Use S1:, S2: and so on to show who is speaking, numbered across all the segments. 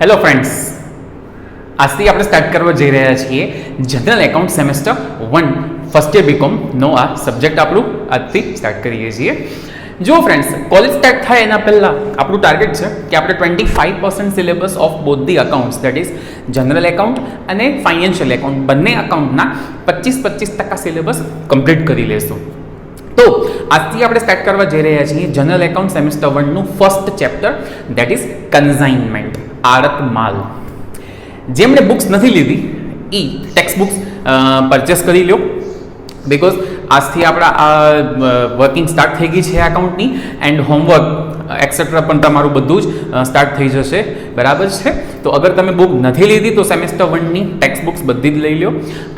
S1: Hello friends, આજથી આપણે start કરવા જઈ રહ્યા છીએ general account semester 1 first year બીકોમનો આ સબ્જેક્ટ આપણું આજથી સ્ટાર્ટ કરીએ છીએ. જો ફ્રેન્ડ્સ, કોલેજ સ્ટાર્ટ થાય એના પહેલાં આપણું ટાર્ગેટ છે કે આપણે 25% syllabus of both the accounts, that is general account અને ફાઇનાન્શિયલ એકાઉન્ટ, બંને અકાઉન્ટના 25% સિલેબસ કમ્પ્લીટ કરી લેશું. તો આજથી આપણે સ્ટાર્ટ કરવા જઈ રહ્યા છીએ જનરલ એકાઉન્ટ સેમેસ્ટર 1નું first chapter, that is consignment, આડત માલ. જેમણે બુક્સ નથી લીધી એ ટેક્સ્ટ બુક્સ પરચેસ કરી લો, બિકોઝ આજથી આપણા આ વર્કિંગ સ્ટાર્ટ થઈ ગઈ છે એકાઉન્ટની, એન્ડ હોમવર્ક એક્સેટ્રા પણ તમારું બધું જ સ્ટાર્ટ થઈ જશે, બરાબર છે. તો અગર તમે બુક નથી લીધી તો સેમેસ્ટર 1ની ટેક્સ્ટ બુક્સ બધી જ લઈ લો,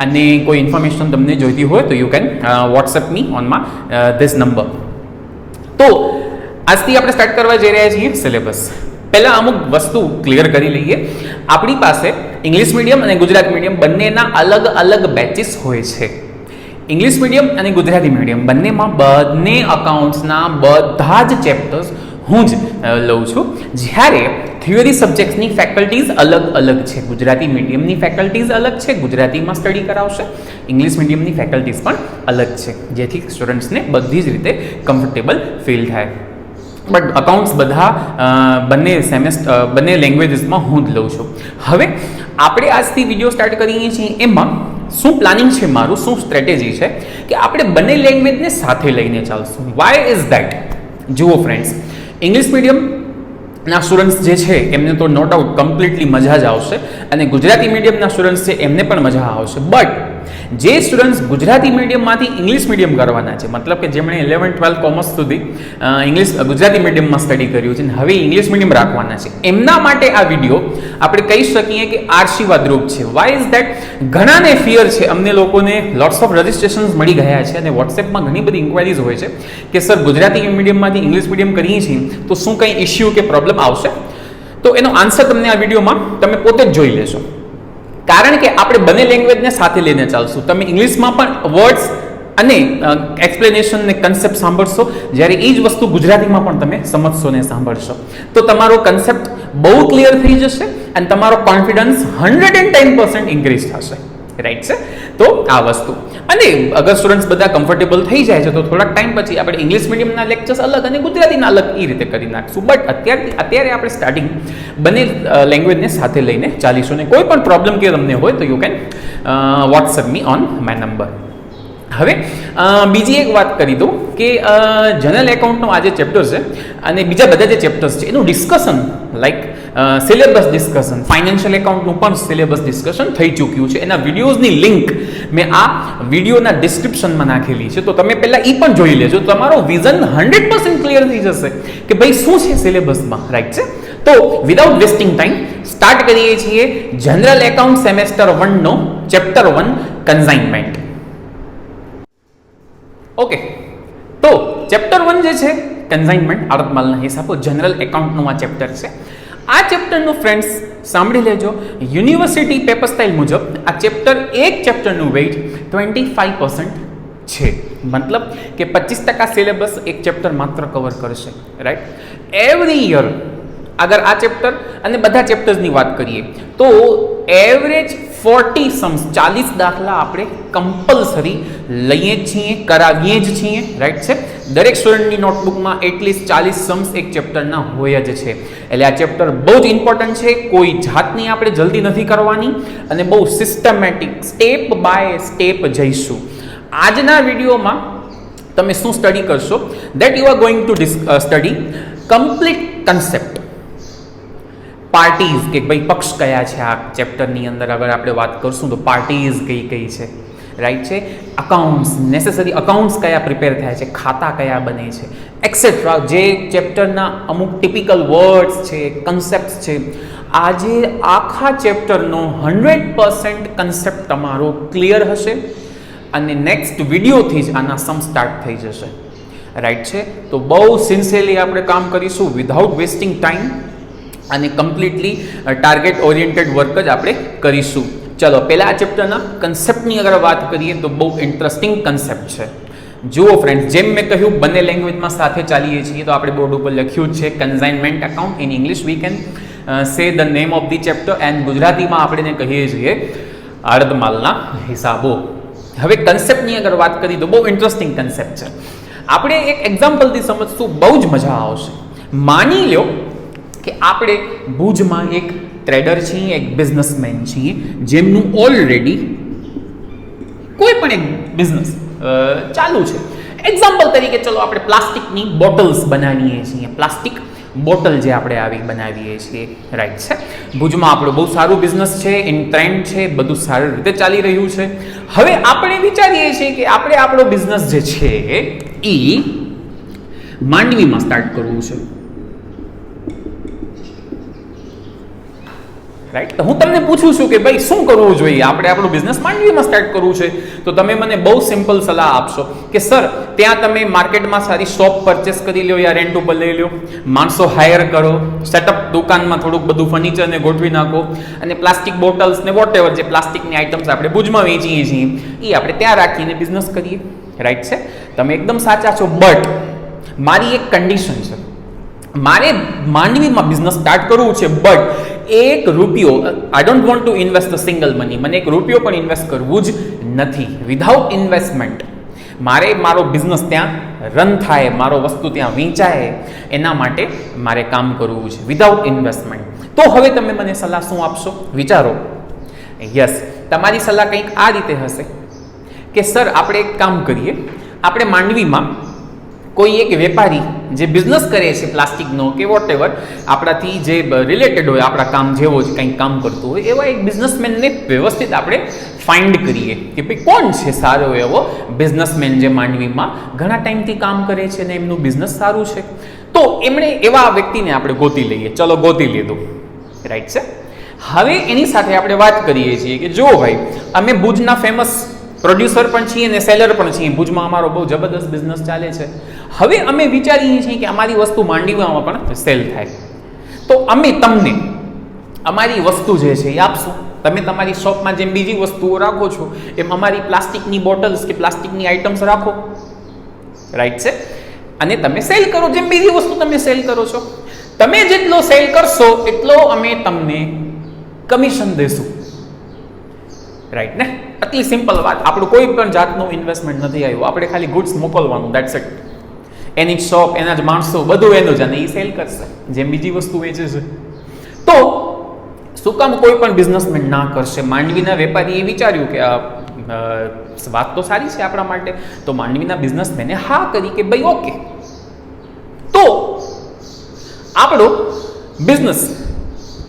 S1: અને કોઈ ઇન્ફોર્મેશન તમને જોઈતી હોય તો યુ કેન વોટ્સએપ મી ઓનમાં ધીસ નંબર. તો આજથી આપણે સ્ટાર્ટ કરવા જઈ રહ્યા છીએ સિલેબસ. પહેલાં અમુક વસ્તુ ક્લિયર કરી લઈએ. આપણી પાસે ઇંગ્લિશ મીડિયમ અને ગુજરાતી મીડિયમ બંનેના અલગ અલગ બેચીસ હોય છે. ઇંગ્લિશ મીડિયમ અને ગુજરાતી મીડિયમ બંનેમાં બંને અકાઉન્ટ્સના બધા જ ચેપ્ટર્સ હું જ લઉં છું. જ્યારે થિયરી સબ્જેક્ટ્સની ફેકલ્ટીઝ અલગ અલગ છે. ગુજરાતી મીડિયમની ફેકલ્ટીઝ અલગ છે, ગુજરાતીમાં સ્ટડી કરાવશે. ઇંગ્લિશ મીડિયમની ફેકલ્ટીઝ પણ અલગ છે, જેથી સ્ટુડન્ટ્સને બધી જ રીતે કમ્ફર્ટેબલ ફીલ થાય. બટ અકાઉન્ટ્સ બધા બંને લેંગ્વેજીસમાં હું જ લઉં છું. હવે આપણે આજથી વિડીયો સ્ટાર્ટ કરીએ છીએ. એમાં શું પ્લાનિંગ છે મારું, શું સ્ટ્રેટેજી છે કે આપણે બંને લેંગ્વેજને સાથે લઈને ચાલશું. Why is that? જુઓ ફ્રેન્ડ્સ, ઇંગ્લિશ મીડિયમના સ્ટુડન્ટ્સ જે છે એમને તો નો ડાઉટ કમ્પ્લીટલી મજા જ આવશે, અને ગુજરાતી મીડિયમના સ્ટુડન્ટ્સ છે એમને પણ મજા આવશે. બટ જે સ્ટુડન્ટ્સ ગુજરાતી મીડિયમમાંથી ઇંગ્લિશ મીડિયમ કરવાના છે, મતલબ કે જેમણે 11-12 કોમર્સ સુધી ગુજરાતી મીડિયમમાં સ્ટડી કર્યું છે અને હવે ઇંગ્લિશ મીડિયમ રાખવાના છે, એમના માટે આ વિડીયો આપણે કહી શકીએ કે આશીર્વાદરૂપ છે. Why is that? ઘણાને ફિયર છે, અમને લોકોને લોટ્સ ઓફ રજિસ્ટ્રેશન્સ મળી ગયા છે અને વોટ્સએપમાં ઘણી બધી ઇન્ક્વાયરીઝ હોય છે કે સર ગુજરાતી મીડિયમમાંથી ઇંગ્લિશ મીડિયમ કરીએ છીએ તો શું કંઈ ઇશ્યુ કે પ્રોબ્લેમ આવશે? તો એનો આન્સર તમને આ વિડીયોમાં તમે પોતે જ જોઈ લેશો. કારણ કે આપણે બંને લેંગ્વેજને સાથે લઈને ચાલશું. તમે ઇંગ્લિશમાં પણ વર્ડ્સ અને એક્સપ્લેનેશન ને કન્સેપ્ટ સાંભળશો, જ્યારે એ જ વસ્તુ ગુજરાતીમાં પણ તમે સમજશો ને સાંભળશો, તો તમારો કન્સેપ્ટ બહુ ક્લિયર થઈ જશે અને તમારો કોન્ફિડન્સ 110% ઇન્ક્રીઝ થશે. રાઈટ છે? તો આ વસ્તુ. અને અગર સ્ટુડન્ટ્સ બધા કમ્ફર્ટેબલ થઈ જાય છે તો થોડાક ટાઈમ પછી આપણે ઇંગ્લિશ મીડિયમના લેક્ચર્સ અલગ અને ગુજરાતીના અલગ એ રીતે કરી નાખશું. બટ અત્યારે આપણે સ્ટાર્ટિંગ બંને લેંગ્વેજને સાથે લઈને ચાલીશું. ને કોઈ પણ પ્રોબ્લેમ કે તમને હોય તો you can WhatsApp me on my number. હવે બીજી એક વાત કરી દઉં કે જનરલ એકાઉન્ટનો આ જે ચેપ્ટર છે અને બીજા બધા જે ચેપ્ટર્સ છે એનું discussion, like syllabus discussion, financial એકાઉન્ટનું પણ સિલેબસ ડિસ્કશન થઈ ચૂક્યું છે. એના વિડીયોઝની લિંક મેં આ વિડીયોના ડિસ્ક્રિપ્શનમાં નાખેલી છે, તો તમે પહેલાં એ પણ જોઈ લેજો. તમારો વિઝન 100% ક્લિયર થઈ જશે કે ભાઈ શું છે સિલેબસમાં. રાઈટ છે? તો વિધાઉટ વેસ્ટિંગ ટાઈમ સ્ટાર્ટ કરીએ છીએ જનરલ એકાઉન્ટ સેમેસ્ટર 1નો ચેપ્ટર 1 કન્સાઇનમેન્ટ. ઓકે, તો ચેપ્ટર 1 જે છે કન્સાઇનમેન્ટ, આડત માલના હિસાબો, જનરલ એકાઉન્ટનું આ ચેપ્ટર છે. આ ચેપ્ટરનું ફ્રેન્ડ્સ સાંભળી લેજો, યુનિવર્સિટી પેપર સ્ટાઇલ મુજબ આ એક ચેપ્ટરનું વેઇટ 25% છે. મતલબ કે 25% સિલેબસ એક ચેપ્ટર માત્ર કવર કરશે. રાઈટ? એવરી યર અગર આ ચેપ્ટર અને બધા ચેપ્ટર્સની વાત કરીએ તો એવરેજ 40 સમ્સ, 40 દાખલા આપણે કમ્પલસરી લઈએ જ છીએ, કરાવીએ જ છીએ. રાઈટ છે? દરેક સ્ટુડન્ટની નોટબુકમાં એટલીસ્ટ 40 સમ્સ એક ચેપ્ટરના હોય જ છે. એટલે આ ચેપ્ટર બહુ જ ઇમ્પોર્ટન્ટ છે. કોઈ જાતની આપણે જલ્દી નથી કરવાની અને બહુ સિસ્ટમેટિક સ્ટેપ બાય સ્ટેપ જઈશું. આજના વિડીયોમાં તમે શું સ્ટડી કરશો? That you are going to study complete concept. Parties, કે ભાઈ પક્ષ કયા છે આ ચેપ્ટરની અંદર અગર આપણે વાત કરશું તો પાર્ટીઝ કઈ કઈ છે. રાઈટ છે? અકાઉન્ટ્સ, નેસેસરી અકાઉન્ટ્સ કયા પ્રિપેર થાય છે, ખાતા કયા બને છે, એક્સેટ્રા. જે ચેપ્ટરના અમુક ટિપિકલ વર્ડ્સ છે, કન્સેપ્ટ છે. આજે આખા ચેપ્ટરનો 100% કન્સેપ્ટ તમારો ક્લિયર હશે અને નેક્સ્ટ વિડીયોથી જ આના સમ સ્ટાર્ટ થઈ જશે. રાઈટ છે? તો બહુ સિન્સિયરલી આપણે કામ કરીશું વિધાઉટ વેસ્ટિંગ ટાઈમ અને કમ્પ્લીટલી ટાર્ગેટ ઓરિએન્ટેડ વર્ક જ આપણે કરીશું. ચલો, પહેલાં આ ચેપ્ટરના કન્સેપ્ટની અગર વાત કરીએ તો બહુ ઇન્ટરેસ્ટિંગ કન્સેપ્ટ છે. જુઓ ફ્રેન્ડ્સ, જેમ મેં કહ્યું બંને લેંગ્વેજમાં સાથે ચાલીએ છીએ તો આપણે બોર્ડ ઉપર લખ્યું જ છે consignment account. In English we can say the name of the chapter and ગુજરાતીમાં આપણે એને કહીએ છીએ અર્ધમાલના હિસાબો. હવે કન્સેપ્ટની અગર વાત કરીએ તો બહુ ઇન્ટરેસ્ટિંગ કન્સેપ્ટ છે. આપણે એક એક્ઝામ્પલથી સમજશું, બહુ જ મજા આવશે. માની લો કે આપણે ભુજમાં એક ટ્રેડર છીએ, એક બિઝનેસમેન છીએ, જેમનું ઓલરેડી કોઈ પણ એક બિઝનેસ ચાલુ છે. એક્ઝામ્પલ તરીકે ચલો આપણે પ્લાસ્ટિકની બોટલ્સ બનાવીએ છીએ, પ્લાસ્ટિક બોટલ જે આપણે આવી બનાવીએ છીએ, રાઈટ છે. ભુજમાં આપણું બહુ સારું બિઝનેસ છે, ઇન ટ્રેન્ડ છે, બધું સારી રીતે ચાલી રહ્યું છે. હવે આપણે વિચારીએ છીએ કે આપણે આપણો બિઝનેસ જે છે એ માંડવીમાં સ્ટાર્ટ કરવું છે, રાઈટ. તો હું તમને પૂછું છું કે ભાઈ શું કરવું જોઈએ, આપણે આપણું બિઝનેસ માંડવીમાં સ્ટાર્ટ કરવું છે. તો તમે મને બહુ સિમ્પલ સલાહ આપશો કે સર ત્યાં તમે માર્કેટમાં સારી શોપ પરચેસ કરી લો યા રેન્ટ ઉપર લઈ લો, માણસો હાયર કરો, સેટઅપ દુકાનમાં થોડુંક બધું ફર્નિચરને ગોઠવી નાખો, અને પ્લાસ્ટિક બોટલ્સ ને વોટ એવર જે પ્લાસ્ટિકની આઇટમ્સ આપણે ભુજમાં વેચીએ છીએ એ આપણે ત્યાં રાખીને બિઝનેસ કરીએ, રાઈટ છે. તમે એકદમ સાચા છો, બટ મારી એક કન્ડિશન છે. મારે માંડવીમાં બિઝનેસ સ્ટાર્ટ કરવું છે, બટ એક રૂપિયો I don't want to invest a single money, મને એક રૂપિયો પણ ઇન્વેસ્ટ કરવું જ નથી. વિધાઉટ ઇન્વેસ્ટમેન્ટ મારે મારો બિઝનેસ ત્યાં રન થાય, મારો વસ્તુ ત્યાં વેચાય, એના માટે મારે કામ કરવું છે વિધાઉટ ઇન્વેસ્ટમેન્ટ. તો હવે તમે મને સલાહ શું આપશો, વિચારો. યસ, તમારી સલાહ કંઈક આ રીતે હશે કે સર આપણે એક કામ કરીએ, આપણે માંડવીમાં કોઈ એક વેપારી જે બિઝનેસ કરે છે પ્લાસ્ટિકનો કે વોટ એવર, આપણાથી જે રિલેટેડ હોય, આપણા કામ જેવો જ કંઈક કામ કરતું હોય, એવા એક બિઝનેસમેનને વ્યવસ્થિત આપણે ફાઇન્ડ કરીએ કે ભાઈ કોણ છે સારો એવો બિઝનેસમેન જે માંડવીમાં ઘણા ટાઈમથી કામ કરે છે ને એમનું બિઝનેસ સારું છે. તો એમણે એવા વ્યક્તિને આપણે ગોતી લઈએ. ચલો ગોતી લીધું, રાઈટ છે. હવે એની સાથે આપણે વાત કરીએ છીએ કે જો ભાઈ અમે ભુજના ફેમસ પ્રોડ્યુસર પણ છીએ અને સેલર પણ છીએ, ભુજમાં અમારો બહુ જબરદસ્ત બિઝનેસ ચાલે છે. હવે અમે વિચારીએ છીએ કે અમારી વસ્તુ માંડવીમાં પણ સેલ થાય, તો અમે તમને અમારી વસ્તુ જે છે એ આપશું. તમે તમારી શોપમાં જેમ બીજી વસ્તુઓ રાખો છો એમ અમારી પ્લાસ્ટિકની બોટલ્સ કે પ્લાસ્ટિકની આઇટમ્સ રાખો, રાઈટ છે, અને તમે સેલ કરો જેમ બીજી વસ્તુ તમે સેલ કરો છો. તમે જેટલો સેલ કરશો એટલો અમે તમને કમિશન દેશું, રાઈટ ને. આટલી સિમ્પલ વાત. આપણું કોઈ પણ જાતનું ઇન્વેસ્ટમેન્ટ નથી આવ્યું, આપણે ખાલી ગુડ્સ મોકલવાનું, દેટ્સ ઇટ. એની જ શોપ, એના જ માણસો, બધું એનું જ, અને એ સેલ કરશે જેમ બીજી વસ્તુ વેચે છે. તો શું કામ કોઈ પણ બિઝનેસમેન ના કરશે? માંડવીના વેપારીએ વિચાર્યું કે આ વાત તો સારી છે આપણા માટે, તો માંડવીના બિઝનેસમેને હા કરી કે ભાઈ ઓકે. તો આપણો બિઝનેસ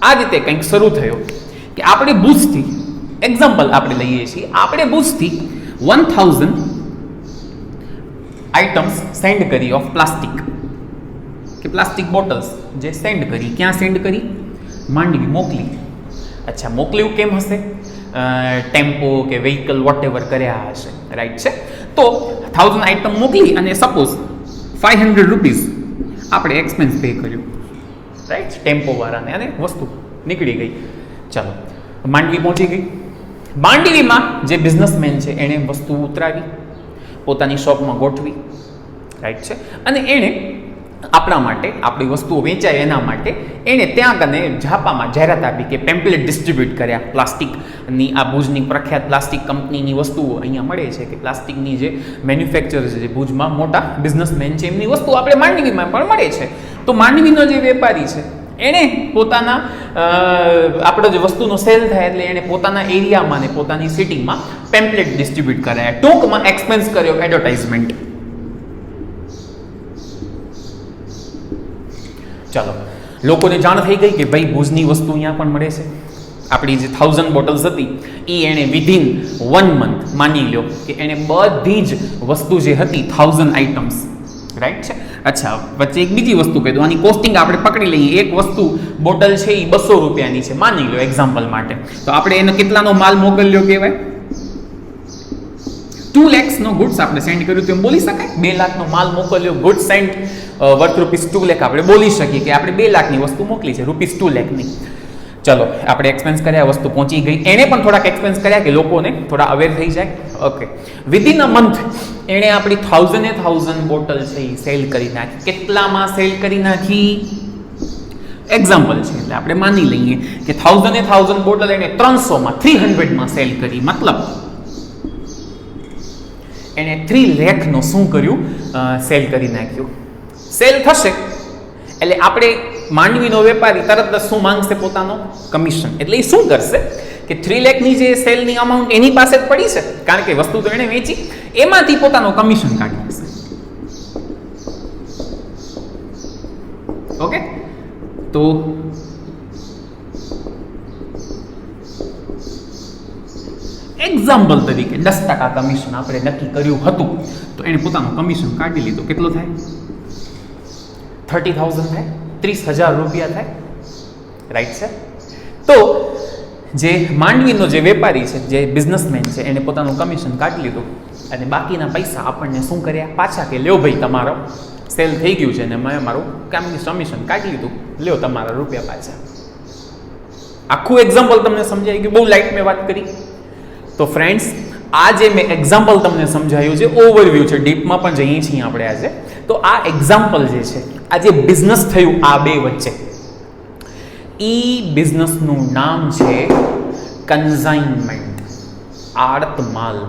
S1: આ રીતે કંઈક શરૂ થયો કે આપણે ભુજથી, એક્ઝામ્પલ આપણે લઈએ છીએ, આપણે ભુજથી 1000 આઇટમ્સ સેન્ડ કરી ઓફ પ્લાસ્ટિક કે પ્લાસ્ટિક બોટલ્સ જે સેન્ડ કરી. ક્યાં સેન્ડ કરી? માંડવી મોકલી. અચ્છા, મોકલ્યું કેમ હશે? ટેમ્પો કે વ્હીકલ વોટ એવર કર્યા હશે, રાઈટ છે. તો 1000 આઇટમ મોકલી અને સપોઝ 500 રૂપીઝ આપણે એક્સપેન્સ પે કર્યું, રાઈટ, ટેમ્પો વાળાને, અને વસ્તુ નીકળી ગઈ. ચાલો, માંડવી પહોંચી ગઈ. માંડવીમાં જે બિઝનેસમેન છે એણે વસ્તુ ઉતરાવી, પોતાની શોપમાં ગોઠવી, રાઈટ છે, અને એણે આપણા માટે, આપણી વસ્તુઓ વેચાય એના માટે એણે ત્યાં કને ઝાપામાં જાહેરાત આપી કે પેમ્પલેટ ડિસ્ટ્રીબ્યુટ કર્યા. પ્લાસ્ટિકની આ ભુજની પ્રખ્યાત પ્લાસ્ટિક કંપનીની વસ્તુઓ અહીંયા મળે છે, કે પ્લાસ્ટિકની જે મેન્યુફેક્ચર છે, જે ભુજમાં મોટા બિઝનેસમેન છે, એમની વસ્તુ આપણે માંડવીમાં પણ મળે છે. તો માંડવીનો જે વેપારી છે એણે પોતાના આપણો જે વસ્તુનો સેલ થાય એટલે એણે પોતાના એરિયામાં ને પોતાની સિટીમાં પેમ્પલેટ ડિસ્ટ્રીબ્યુટ કરાયા, ટૂંકમાં એક્સપેન્સ કર્યો એડવર્ટાઇઝમેન્ટ. ચાલો, લોકોને જાણ થઈ ગઈ કે ભાઈ ભુજની વસ્તુ અહીંયા પણ મળે છે. આપણી જે 1000 બોટલ્સ હતી એ એણે વિધિન 1 મંથ, માની લો કે એણે બધી જ વસ્તુ જે હતી 1000 આઇટમ્સ, રાઈટ છે. અચ્છા, વચ્ચે એક બીજી વસ્તુ કહી દો, આની કોસ્ટિંગ આપણે પકડી લઈએ. એક વસ્તુ બોટલ છે એ 200 રૂપિયાની છે, માની લો એક્ઝામ્પલ માટે. તો આપણે એનો કેટલાનો માલ મોકલ્યો કહેવાય? 2 lakhનો ગુડ્સ આપણે સેન્ડ કર્યું, તો એમ બોલી શકાય 2 લાખનો માલ મોકલ્યો, ગુડ્સ સેન્ડ વર્થ ₹2 લાખ. આપણે બોલી શકીએ કે આપણે 2 લાખની વસ્તુ મોકલી છે, ₹2 લાખની. ચલો, આપણે એક્સપેન્સ કર્યા, વસ્તુ પહોંચી ગઈ. એણે પણ થોડાક એક્સપેન્સ કર્યા કે લોકોને થોડા અવેર થઈ જાય. ઓકે, વિધિન અ મંથ એણે આપણી 1000 બોટલ છે એ સેલ કરી નાખી. કેટલામાં સેલ કરી નાખી? એક્ઝામ્પલ છે એટલે આપણે માની લઈએ કે 1000 બોટલ એને 300માં 300માં સેલ કરી, મતલબ એને 3 લાખનો શું કર્યું, સેલ કરી નાખ્યું. સેલ થશે એટલે આપણે માંડવીનો વેપારી તરત જ શું માંગશે, પોતાનો કમિશન. એટલે એ શું કરશે કે 3 લાખની જે સેલની અમાઉન્ટ એની પાસે જ પડી છે, કારણ કે વસ્તુ તો એણે વેચી, એમાંથી પોતાનો કમિશન કાઢી લેશે. ઓકે, તો એક્ઝામ્પલ તરીકે 10% કમિશન આપણે નક્કી કર્યું હતું, તો એને પોતાનું કમિશન કાઢી લીધું. કેટલો થાય? 30,000 થાય, 30,000 રૂપિયા થાય. રાઈટ છે. તો જે માંડવીનો જે વેપારી છે, જે બિઝનેસમેન છે, એને પોતાનું કમિશન કાઢી લીધું અને બાકીના પૈસા આપણને શું કર્યા, પાછા કે લ્યો ભાઈ તમારો સેલ થઈ ગયું છે અને મેં મારું કમિશન કાઢી લીધું, લ્યો તમારા રૂપિયા પાછા. આખું એક્ઝામ્પલ તમને સમજાય કે બહુ લાઇટ મેં વાત કરી. તો ફ્રેન્ડ્સ, આ જે મેં એક્ઝામ્પલ તમને સમજાયું છે, ઓવરવ્યૂ છે, ડીપમાં પણ જઈએ છીએ આપણે આજે. તો આ એક્ઝામ્પલ જે છે, આ જે બિઝનેસ થયું આ બે વચ્ચે, એ બિઝનેસનું નામ છે કન્ઝાઇનમેન્ટ, આડત માલ.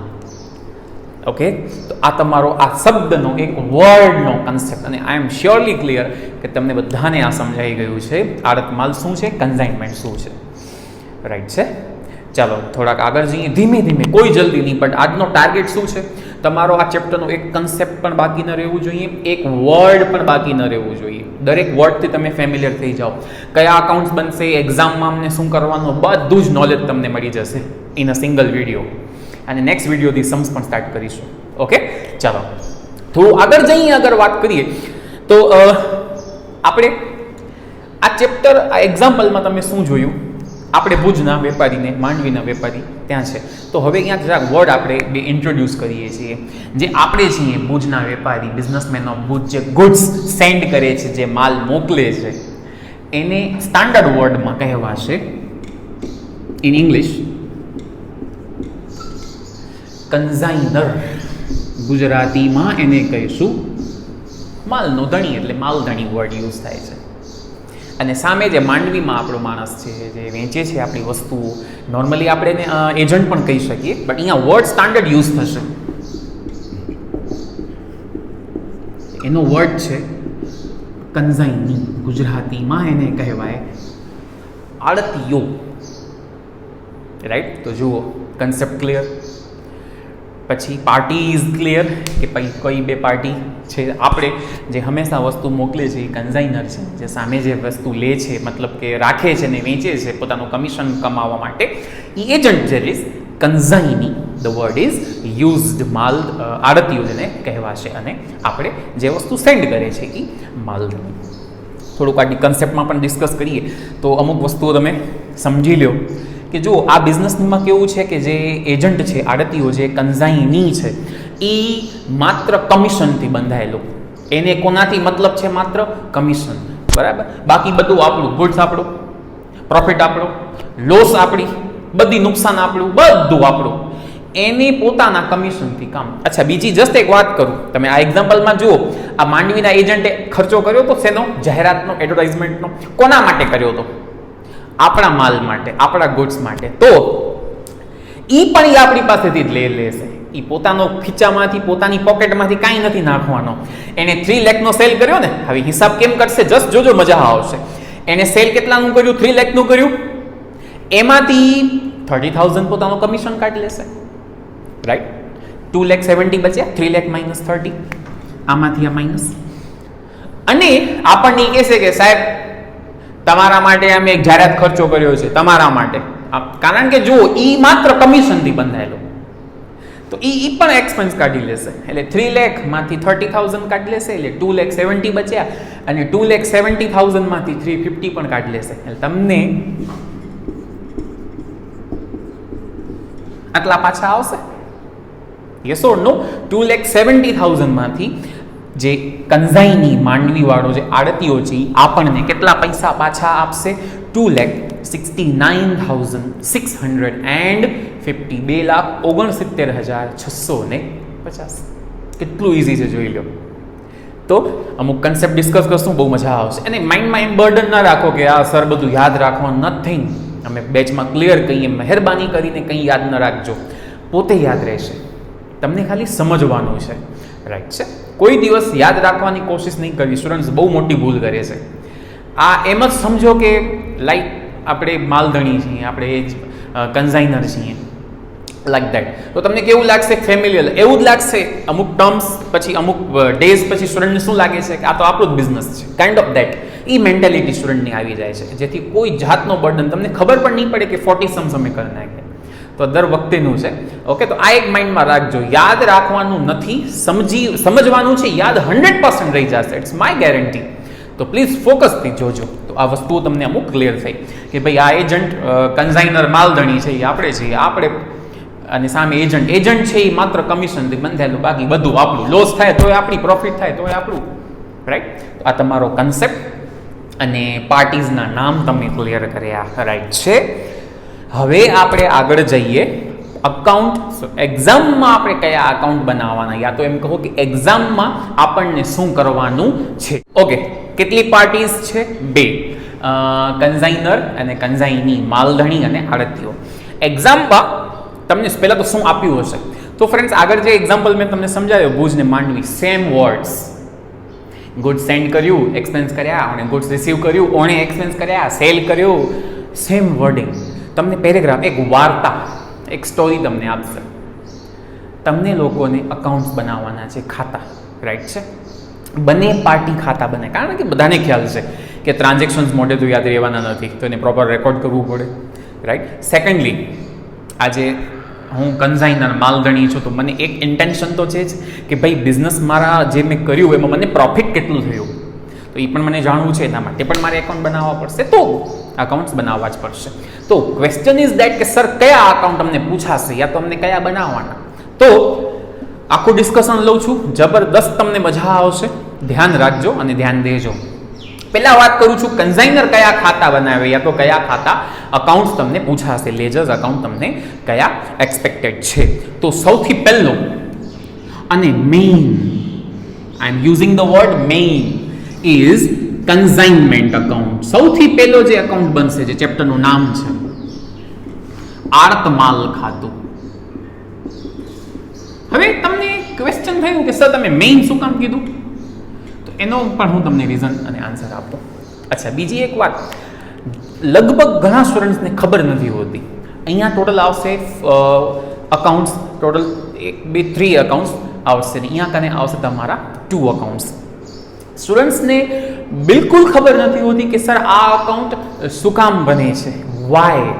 S1: ઓકે, તો આ તમારો આ શબ્દનો એક વર્ડનો કન્સેપ્ટ, અને આઈ એમ શ્યોરલી ક્લિયર કે તમને બધાને આ સમજાઈ ગયું છે. આડત માલ શું છે, કન્ઝાઇનમેન્ટ શું છે. રાઈટ છે. ચાલો થોડાક આગળ જઈએ, ધીમે ધીમે, કોઈ જલ્દી નહીં. પણ આજનો ટાર્ગેટ શું છે, તમારો આ ચેપ્ટરનો એક કન્સેપ્ટ પણ બાકી ન રહેવું જોઈએ, એક વર્ડ પણ બાકી ન રહેવું જોઈએ. દરેક વર્ડથી તમે ફેમિલિયર થઈ જાઓ. કયા અકાઉન્ટ્સ બનશે, એક્ઝામમાં અમને શું કરવાનું, બધું જ નોલેજ તમને મળી જશે ઇન અ સિંગલ વિડીયો. અને નેક્સ્ટ વિડીયોથી સમ્સ પણ સ્ટાર્ટ કરીશું. ઓકે, ચાલો થોડું આગળ જઈએ. આગળ વાત કરીએ તો આપણે આ ચેપ્ટર, આ એક્ઝામ્પલમાં તમે શું જોયું, આપણે ભુજના વેપારીને, માંડવીના વેપારી ત્યાં છે. તો હવે અહીંયા જરાક વર્ડ આપણે બે ઇન્ટ્રોડ્યુસ કરીએ છીએ. જે આપણે છીએ ભુજના વેપારી, બિઝનેસમેન ઓફ ભુજ, જે ગુડ્સ સેન્ડ કરે છે, જે માલ મોકલે છે, એને સ્ટાન્ડર્ડ વર્ડમાં કહેવાશે ઇન ઇંગ્લિશ કન્ઝાઇનર. ગુજરાતીમાં એને કહીશું માલનો ધણી, એટલે માલધણી વર્ડ યુઝ થાય છે. અને સામે જે માંડવીમાં આપણો માણસ છે, જે વેચે છે આપણી વસ્તુઓ, નોર્મલી આપણે એને એજન્ટ પણ કહી શકીએ, બટ અહીંયા વર્ડ સ્ટાન્ડર્ડ યુઝ થશે. એનો વર્ડ છે કન્ઝાઇની. ગુજરાતીમાં એને કહેવાય આડતીઓ. રાઈટ, તો જુઓ કન્સેપ્ટ ક્લિયર. પછી પાર્ટી ઇઝ ક્લિયર કે કઈ બે પાર્ટી છે. આપણે જે હંમેશા વસ્તુ મોકલે છે એ કન્ઝાઇનર છે, જે સામે જે વસ્તુ લે છે, મતલબ કે રાખે છે ને વેચે છે પોતાનું કમિશન કમાવવા માટે, એ એજન્ટ જે is consignee. The word is used. માલ આડતીઓ જેને કહેવાશે. અને આપણે જે વસ્તુ સેન્ડ કરે છે એ માલધણી. થોડુંક આની કન્સેપ્ટમાં પણ ડિસ્કસ કરીએ તો અમુક વસ્તુઓ તમે સમજી લો કે જો આ બિઝનેસમાં કેવું છે કે જે એજન્ટ છે, આડતીઓ જે કન્ઝાઇની છે, એ માત્ર કમિશનથી બંધાયેલું. એને કોનાથી મતલબ છે? માત્ર કમિશન. બરાબર. બાકી બધું આપણું, ગુડ્સ આપણું, પ્રોફિટ આપણો, લોસ આપણી, બધી નુકસાન આપણું, બધું આપણું. એને પોતાના કમિશનથી કામ. અચ્છા, બીજી જસ્ટ એક વાત કરું, તમે આ એક્ઝામ્પલમાં જુઓ, આ માંડવીના એજન્ટે ખર્ચો કર્યો તો શેનો? જાહેરાતનો, એડવર્ટાઇઝમેન્ટનો. કોના માટે કર્યો હતો? આપણા માલ માટે, આપણા ગુડ્સ માટે. તો એ પણ એ આપણી પાસેથી જ લેશે. એ પોતાનો ખીચામાંથી, પોતાની પોકેટમાંથી કાંઈ નથી નાખવાનો. એને 3 લાખનો સેલ કર્યો ને, હવે હિસાબ કેમ કરશે? જસ્ટ જોજો, મજા આવશે. એને સેલ કેટલાનું કર્યું? 3 લાખનું કર્યું. એમાંથી 30,000 પોતાનો કમિશન કાઢી લેશે. રાઈટ. 2,70,000 બચ્યા. 3 લાખ માઇનસ 30, આમાંથી આ માઇનસ. અને આપણને કહેશે કે સાહેબ તમારા માટે અમે એક જાહેરાત ખર્ચો કર્યો છે, તમારા માટે. કારણ કે જો એ માત્ર કમિશનથી બંધાયેલો, તો એ પણ એક્સપેન્સ કાઢી લેશે. એટલે 3 લાખમાંથી 30,000 કાઢી લેશે, એટલે 2,70,000 બચ્યા. અને 2,70,000 માંથી 350 પણ કાઢી લેશે. એટલે તમને આટલા પાછા આવશે. યસ ઓર નો? 2,70,000 માંથી જે કન્ઝાઇની માંડવી વાળો જે આડતીઓ છે, આપણને કેટલા પૈસા પાછા આપશે? 2,69,650. 2,69,650. કેટલું ઈઝી છે જોઈ લો. તો અમુક કન્સેપ્ટ ડિસ્કસ કરશું, બહુ મજા આવશે. અને માઇન્ડમાં એમ બર્ડન ના રાખો કે આ સર બધું યાદ રાખવાનું નથિંગ. અમે બેચમાં ક્લિયર કહીએ, મહેરબાની કરીને કંઈ યાદ ન રાખજો, પોતે યાદ રહેશે, તમને ખાલી સમજવાનું છે. રાઈટ છે. કોઈ દિવસ યાદ રાખવાની કોશિશ નહીં કરવી. સ્ટુડન્ટ્સ બહુ મોટી ભૂલ કરે છે. આ એમ જ સમજો કે લાઈક આપણે માલધણી છીએ, આપણે એ જ કન્ઝાઇનર છીએ, લાઈક દેટ. તો તમને કેવું લાગશે? ફેમિલિયર એવું જ લાગશે. અમુક ટર્મ્સ પછી અમુક ડેઝ પછી સ્ટુડન્ટને શું લાગે છે કે આ તો આપણું જ બિઝનેસ છે, કાઇન્ડ ઓફ દેટ. એ મેન્ટેલિટી સ્ટુડન્ટની આવી જાય છે, જેથી કોઈ જાતનો બર્ડન તમને ખબર પણ નહીં પડે કે 40 સમય કરી નાખે. તો દર વખતેનું છે. ઓકે, તો આ એક માઇન્ડમાં રાખજો. યાદ રાખવાનું નથી, સમજવાનું છે. યાદ 100% રહી જશે, ઇટ્સ માય ગેરંટી. તો પ્લીઝ ફોકસથી જોજો. તો આ વસ્તુઓ તમને અમુક ક્લિયર થઈ કે ભાઈ આ એજન્ટ કન્ઝાઇનર માલધણી છે એ આપણે છીએ, આપણે, અને સામે એજન્ટ છે એ માત્ર કમિશનથી બંધાયેલું, બાકી બધું આપણું. લોસ થાય તો આપણી, પ્રોફિટ થાય તો આપણું. રાઈટ. તો આ તમારો કન્સેપ્ટ અને પાર્ટીઝના નામ તમે ક્લિયર કર્યા. રાઈટ છે. હવે આપણે આગળ જઈએ. અકાઉન્ટ. એક્ઝામમાં આપણે કયા અકાઉન્ટ બનાવવાના, યા તો એમ કહો કે એક્ઝામમાં આપણને શું કરવાનું છે. ઓકે, કેટલી પાર્ટીઝ છે? 2. કન્ઝાઇનર અને કન્ઝાઇની, માલધણી અને આડતીઓ. એક્ઝામમાં તમને પહેલાં તો શું આપ્યું હશે? તો ફ્રેન્ડ્સ, આગળ જે એક્ઝામ્પલ મેં તમને સમજાવ્યો, ભુજ ને Mandvi, same words. Goods send કર્યું, એક્સપેન્સ કર્યા, અને ગુડ્સ રિસીવ કર્યું, ઓણે એક્સપેન્સ કર્યા, સેલ કર્યું, સેમ વર્ડિંગ. તમને પેરેગ્રાફ, એક વાર્તા, એક સ્ટોરી તમને આપશે. તમને લોકોને અકાઉન્ટ્સ બનાવવાના છે, ખાતા. રાઈટ છે. બંને પાર્ટી ખાતા બને, કારણ કે બધાને ખ્યાલ છે કે ટ્રાન્ઝેક્શન્સ મોઢે તો યાદ રહેવાના નથી, તો એને પ્રોપર રેકોર્ડ કરવું પડે. રાઈટ. સેકન્ડલી, આજે હું કન્ઝાઇનર માલધણી છું, તો મને એક ઇન્ટેન્શન તો છે જ કે ભાઈ બિઝનેસ મારા જે મેં કર્યું એમાં મને પ્રોફિટ કેટલું થયું, તો એ પણ મને જાણવું છે. એના માટે પણ મારે એકાઉન્ટ બનાવવા પડશે, તો અકાઉન્ટ્સ બનાવવા જ પડશે. તો ક્વેશ્ચન ઇઝ દેટ કે સર કયા અકાઉન્ટ અમને પૂછાશે, યા તો અમને કયા બનાવવાના? તો આખું ડિસ્કશન લઉં છું, જબરદસ્ત તમને મજા આવશે. ધ્યાન રાખજો અને ધ્યાન દેજો. પહેલા વાત કરું છું કન્ઝાઇનર કયા ખાતા બનાવે, યા તો કયા ખાતા અકાઉન્ટ્સ તમને પૂછાશે, લેજર્સ અકાઉન્ટ તમને કયા એક્સપેક્ટેડ છે. તો સૌથી પહેલો અને main, I am using the word main, is consignment account. સૌથી પહેલો જે અકાઉન્ટ બનશે, જે ચેપ્ટરનું નામ છે, આર્ત માલ ખાતું. હવે તમને ક્વેશ્ચન થયું કે સર તમે મેઇન શું કામ કીધું? તો એનો પણ હું તમને રીઝન અને આન્સર આપું. અચ્છા, બીજી એક વાત, લગભગ ઘણા સ્ટુડન્ટ્સને ખબર નથી હોતી. અહીંયા ટોટલ આવશે અકાઉન્ટ્સ, ટોટલ 1, 2, 3 અકાઉન્ટ્સ આવશે, ને અહીંયા કને આવશે તમારા 2 અકાઉન્ટ્સ. સ્ટુડન્ટ્સને બિલકુલ ખબર નથી હોતી કે સર આ અકાઉન્ટ શું કામ બને છે, Y.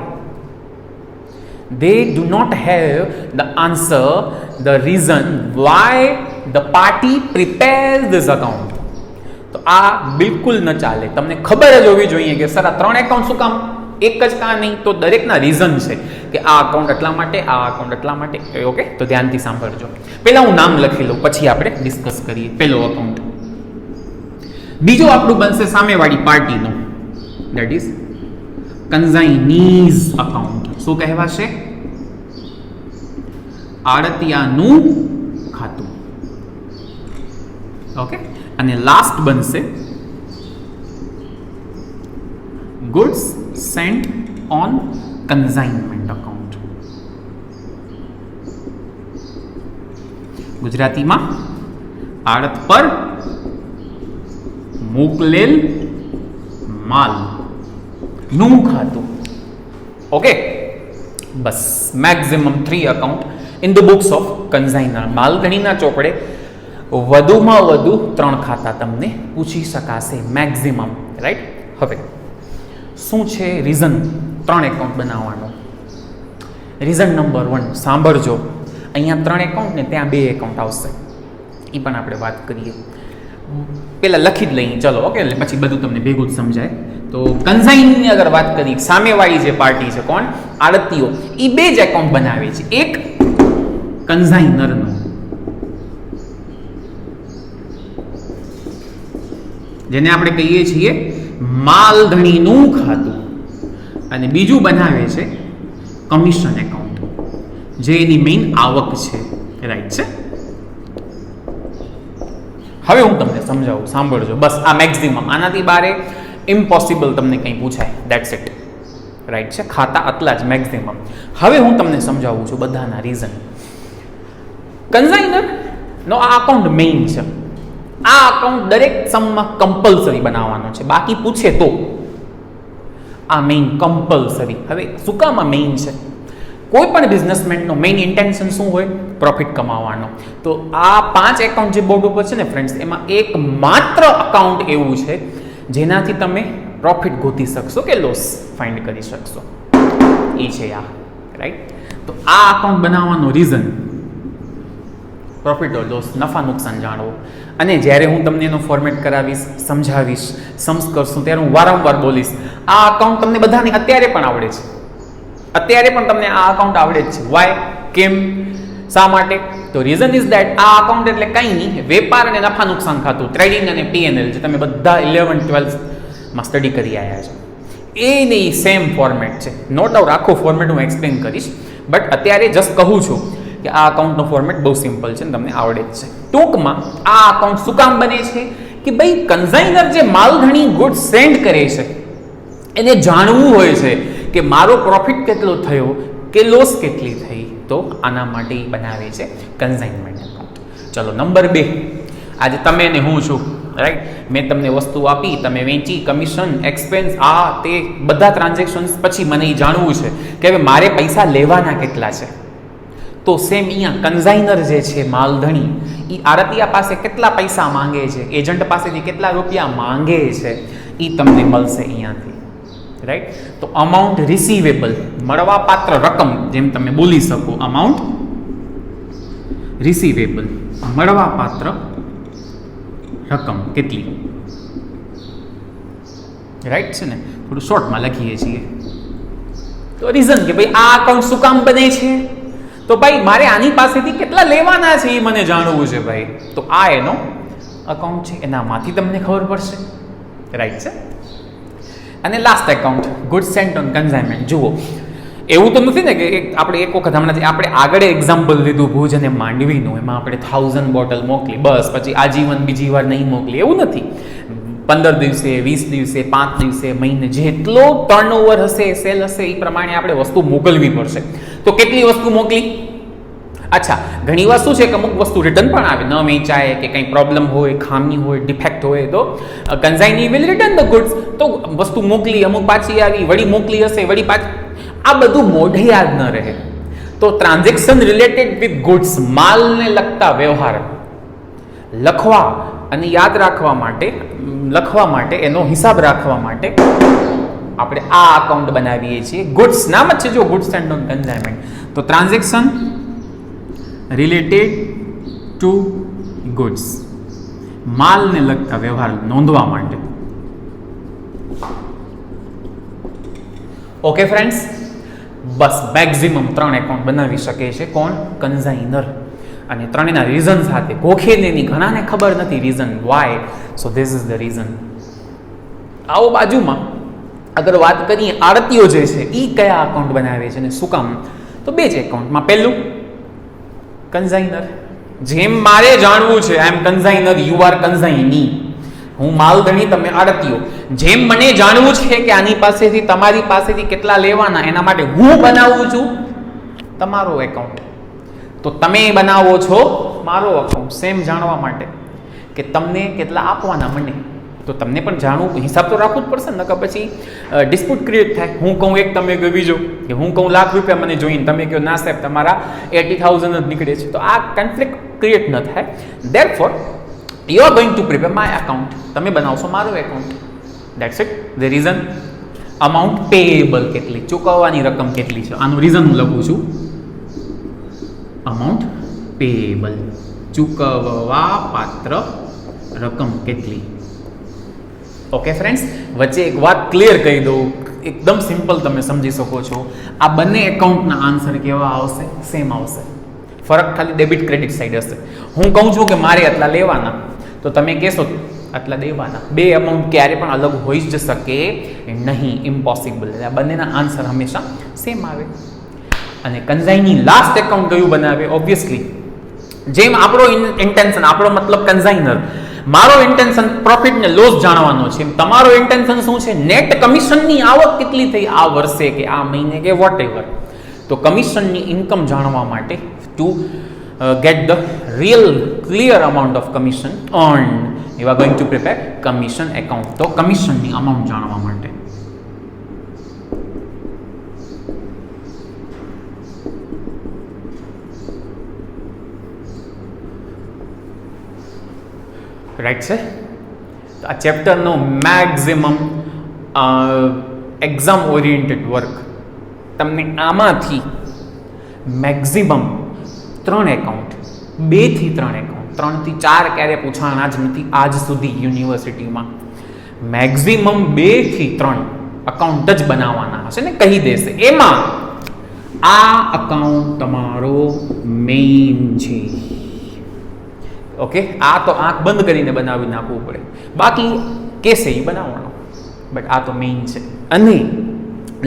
S1: They do not have the answer, the reason why the party prepares this account. તો આ બિલકુલ ન ચાલે. તમને ખબર જ હોવી જોઈએ કે સર આ 3 એકાઉન્ટ શું કામ, એક જ કાં નહીં, તો દરેકના રીઝન છે કે આ અકાઉન્ટ એટલા માટે, આ અકાઉન્ટ એટલા માટે. ઓકે, તો ધ્યાનથી સાંભળજો. પહેલા હું નામ લખી લઉં, પછી આપણે ડિસ્કસ કરીએ. પહેલો અકાઉન્ટ. બીજો આપણું બનશે સામેવાળી પાર્ટીનું, દેટ ઇઝ કન્ઝાઇનીઝ અકાઉન્ટ. શું કહેવાશે? આડતિયાનું ખાતું. ઓકે. અને લાસ્ટ બનશે goods sent on consignment account. ગુજરાતીમાં આડત પર મોકલેલ માલ નું ખાતું. ઓકે, બસ maximum 3 account in the books of consignor. માલધણીના ચોપડે વધુમાં વધુ 3 ખાતા તમને પૂછી શકાશે મેક્સિમમ. રાઈટ. હવે શું છે રીઝન 3 એકાઉન્ટ બનાવવાનો? રીઝન નંબર 1 સાંભળજો. અહીંયા 3 એકાઉન્ટ ને ત્યાં 2 એકાઉન્ટ આવશે, એ પણ આપણે વાત કરીએ. પેલા લખી જ લઈએ, ચલો. ઓકે, એટલે પછી બધું તમને ભેગું જ સમજાય. તો કન્ઝાઇનની અગર વાત કરીએ, સામેવાળી જે પાર્ટી છે, કોણ? આડતીઓ. એ 2 જ એકાઉન્ટ બનાવે છે. એક કન્ઝાઇનરનું, જેને આપણે કહીએ છીએ માલધણીનું ખાતું, અને બીજું બનાવે છે કમિશન એકાઉન્ટ, જે એની મેઇન આવક છે. રાઈટ છે. હવે હું તમને સમજાવું, સાંભળજો બસ. આ મેક્સિમમ, આનાથી બારે ઇમ્પોસિબલ તમને કંઈ પૂછાય, દેટ્સ ઇટ. રાઈટ છે, ખાતા આટલા જ મેક્સિમમ. હવે હું તમને સમજાવું છું બધાના રીઝન. કન્ઝાઇનર નો આ અકાઉન્ટ મેઇન છે. આ અકાઉન્ટ દરેક સમમાં કમ્પલસરી બનાવવાનો છે, બાકી પૂછે તો. આ મેઇન કમ્પલસરી. હવે શું કામ આ મેઇન છે? કોઈ પણ બિઝનેસમેનનો મેઇન ઇન્ટેન્શન શું હોય? પ્રોફિટ કમાવાનો. તો આ 5 એકાઉન્ટ જે બોર્ડ ઉપર છે ને ફ્રેન્ડ્સ, એમાં એક માત્ર અકાઉન્ટ એવું છે જેનાથી તમે પ્રોફિટ ગોતી શકશો કે લોસ ફાઇન્ડ કરી શકશો. એ છે આ, રાઈટ. તો આ અકાઉન્ટ બનાવવાનો રીઝન પ્રોફિટ ઓર લોસ, નફા નુકસાન જાણવો. અને જ્યારે હું તમને એનો ફોર્મેટ કરાવીશ, સમજાવીશ, સમજ કરશું, ત્યારે હું વારંવાર બોલીશ. આ અકાઉન્ટ તમને બધાને અત્યારે પણ આવડે છે. અત્યારે પણ તમને આ અકાઉન્ટ આવડે જ છે. વાય? કેમ? શા માટે? તો રીઝન ઇઝ ધેટ આ અકાઉન્ટ એટલે કંઈ નહીં, વેપાર અને નફા નુકસાન ખાતું, ટ્રેડિંગ અને P&L, જે તમે બધા 11-12માં સ્ટડી કરી આવ્યા છો, એની સેમ ફોર્મેટ છે. નો ડાઉટ આખો ફોર્મેટ હું એક્સપ્લેન કરીશ, બટ અત્યારે જસ્ટ કહું છું કે આ અકાઉન્ટનો ફોર્મેટ બહુ સિમ્પલ છે ને તમને આવડે જ છે. ટૂંકમાં આ અકાઉન્ટ શું કામ બને છે કે ભાઈ કન્ઝાઇનર જે માલધણી ગુડ્સ સેન્ડ કરે છે એને જાણવું હોય છે કે મારો પ્રોફિટ કેટલો થયો કે લોસ કેટલી થઈ. તો આના માટે બનાવે છે કન્ઝાઇનમેન્ટ અકાઉન્ટ. ચલો નંબર 2, આજે તમે ને હું છું, રાઈટ. મેં તમને વસ્તુ આપી, તમે વેચી, કમિશન, એક્સપેન્સ, આ તે બધા ટ્રાન્ઝેક્શન્સ પછી મને એ જાણવું છે કે હવે મારે પૈસા લેવાના કેટલા છે. તો સેમ અહીંયા કન્ઝાઇનર જે છે માલધણી, એ આરતિયા પાસે કેટલા પૈસા માંગે છે, એજન્ટ પાસેથી કેટલા રૂપિયા માંગે છે, એ તમને મળશે અહીંયાથી, રાઈટ. તો અમાઉન્ટ રિસીવેબલ, મળવાપાત્ર રકમ, જેમ તમે બોલી શકો, અમાઉન્ટ રિસીવેબલ, મળવાપાત્ર રકમ કેટલી, રાઈટ છે ને. થોડું શોર્ટમાં લખીએ છીએ. તો રીઝન કે ભાઈ આ અકાઉન્ટ શું કામ બને છે? તો ભાઈ મારે આની પાસેથી કેટલા લેવાના છે એ મને જાણવું છે ભાઈ. તો આ એનો અકાઉન્ટ છે, એનામાંથી તમને ખબર પડશે, રાઈટ છે. અને last account goods sent on consignment. જુઓ, એવું તો નથી ને કે આપણે એક વખત હમણાં આપણે આગળ એક્ઝામ્પલ લીધું ભુજ અને માંડવીનું, એમાં આપણે 1000 બોટલ મોકલી, બસ પછી આજીવન બીજી વાર નહીં મોકલી, એવું નથી. 15 દિવસે, 20 દિવસે, 5 દિવસે, મહિને, જેટલો ટર્નઓવર હશે, સેલ હશે, એ પ્રમાણે આપણે વસ્તુ મોકલવી પડશે. તો કેટલી વસ્તુ મોકલી? અચ્છા, ઘણી વાર શું છે કે અમુક વસ્તુ રિટર્ન પણ આવે, ન વેચાય કે કંઈ પ્રોબ્લેમ હોય, ખામી હોય, ડિફેક્ટ હોય, તો કન્ઝાઇની વિલ રિટર્ન ધ ગુડ્સ. તો વસ્તુ મોકલી, અમુક પાછી આવી, વળી મોકલી હશે, વળી પાછી, આ બધું મોઢે યાદ ન રહે. તો ટ્રાન્ઝેક્શન રિલેટેડ વિથ ગુડ્સ, માલને લગતા વ્યવહાર લખવા અને યાદ રાખવા માટે, એનો હિસાબ રાખવા માટે આપણે આ અકાઉન્ટ બનાવીએ છીએ. ગુડ્સ નામ જ છે જો, ગુડ્સ એન્ડ ઓન કન્ઝાઇનમેન્ટ. તો ટ્રાન્ઝેક્શન રિલેટેડ ટુ ગુડ્સ, માલને લગતા વ્યવહાર નોંધવા માટે. ઓકે ફ્રેન્ડ્સ, બસ મેક્સિમમ 3 એકાઉન્ટ બનાવી શકે છે કોણ? કન્ઝાઇનર. અને ત્રણેના રીઝન સાથે ગોખેની ઘણાને ખબર નથી reason Y. So this is the reason. આવો બાજુમાં અગર વાત કરીએ આરતીઓ જે છે એ કયા અકાઉન્ટ બનાવે છે અને શું કામ? તો 2 જ એકાઉન્ટમાં. પહેલું કન્ઝાઇનર, જેમ મારે જાણવું છે આઈ એમ કન્ઝાઇનર, યુ આર કન્ઝાઇની, હું માલધણી, તમે આરતીઓ. જેમ મને જાણવું છે કે આની પાસેથી, તમારી પાસેથી કેટલા લેવાના, એના માટે હું બનાવું છું તમારો એકાઉન્ટ. તો તમે બનાવો છો મારો અકાઉન્ટ સેમ જાણવા માટે કે તમને કેટલા આપવાના મને. તો તમને પણ જાણવું, હિસાબ તો રાખવું જ પડશે, નકર પછી ડિસ્પ્યુટ ક્રિએટ થાય. હું કહું એક, તમે કહો બીજો, કે હું કહું લાખ રૂપિયા મને જોઈને, તમે કહો ના સાહેબ તમારા 80,000 જ નીકળે છે. તો આ કન્ફ્લિક્ટ ક્રિએટ ન થાય. Therefore you are going to prepare my account, તમે બનાવશો મારો account. That's it. The reason amount payable કેટલી, ચૂકવવાની રકમ કેટલી છે, આનું રીઝન હું લખું છું. અમાઉન્ટ પેએબલ, ચૂકવવા પાત્ર રકમ કેટલી. ઓકે ફ્રેન્ડ્સ, વચ્ચે એક વાત ક્લિયર કહી દઉં, એકદમ સિમ્પલ, તમે સમજી શકો છો. આ બંને એકાઉન્ટના આન્સર કેવા આવશે? સેમ આવશે. ફરક ખાલી ડેબિટ ક્રેડિટ સાઈડ હશે. હું કહું છું કે મારે આટલા લેવાના, તો તમે કહેશો આટલા દેવાના. 2 અમાઉન્ટ ક્યારે પણ અલગ હોઈ જ શકે નહીં, ઇમ્પોસિબલ. આ બંનેના આન્સર હંમેશા સેમ આવે. અને કન્ઝાઇની લાસ્ટ એકાઉન્ટ કયું બનાવે? ઓબ્વિયસલી જેમ આપણો ઇન્ટેન્શન, આપણો મતલબ કન્ઝાઇનર મારો ઇન્ટેન્શન પ્રોફિટ ને લોસ જાણવાનો છે, તમારો ઇન્ટેન્શન શું છે? નેટ કમિશનની આવક કેટલી થઈ આ વર્ષે કે આ મહિને કે વોટ એવર. તો કમિશનની ઇન્કમ જાણવા માટે two get the real clear amount of commission earn you are going to prepare commission account. તો કમિશનની અમાઉન્ટ જાણવા માટે રાઈટ છે. તો આ ચેપ્ટરનો મેક્સિમમ એક્ઝામ ઓરિએન્ટેડ વર્ક તમને આમાંથી મેક્સિમમ 3 એકાઉન્ટ, 2 થી 3 એકાઉન્ટ, 3 થી 4 ક્યારે પૂછાણા જ નથી આજ સુધી યુનિવર્સિટીમાં. મેક્સિમમ 2 થી 3 અકાઉન્ટ જ બનાવવાના હશે ને કહી દેશે. એમાં આ અકાઉન્ટ તમારો મેઇન છે. ઓકે, આ તો આંખ બંધ કરીને બનાવી નાખવું પડે, બાકી કેસે એ બનાવવાનો, બટ આ તો મેઇન છે. અને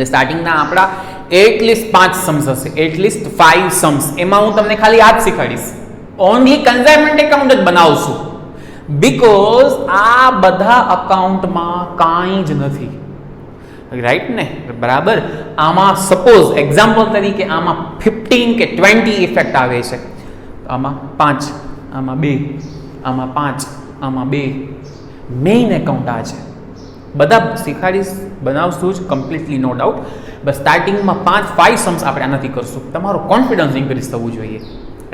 S1: સ્ટાર્ટિંગના આપણા એટલીસ્ટ 5 સમ્સ હશે, એટલીસ્ટ 5 સમ્સ. એમાં હું તમને ખાલી આ જ શીખવાડીશ, ઓનલી કન્સાઇનમેન્ટ એકાઉન્ટ જ બનાવશું, બીકોઝ આ બધા અકાઉન્ટમાં કાંઈ જ નથી. રાઈટ ને? બરાબર. આમાં સપોઝ એક્ઝામ્પલ તરીકે આમાં 15 કે 20 ઇફેક્ટ આવે છે, આમાં 5, આમાં 2, આમાં 5, આમાં 2. મેઇન એકાઉન્ટ આ છે. બધા શીખાડીશ, બનાવશું જ કમ્પ્લીટલી, નો ડાઉટ. બસ સ્ટાર્ટિંગમાં 5 સમ્સ આપણે આનાથી કરશું. તમારો કોન્ફિડન્સ ઇન્ક્રીઝ થવું જોઈએ.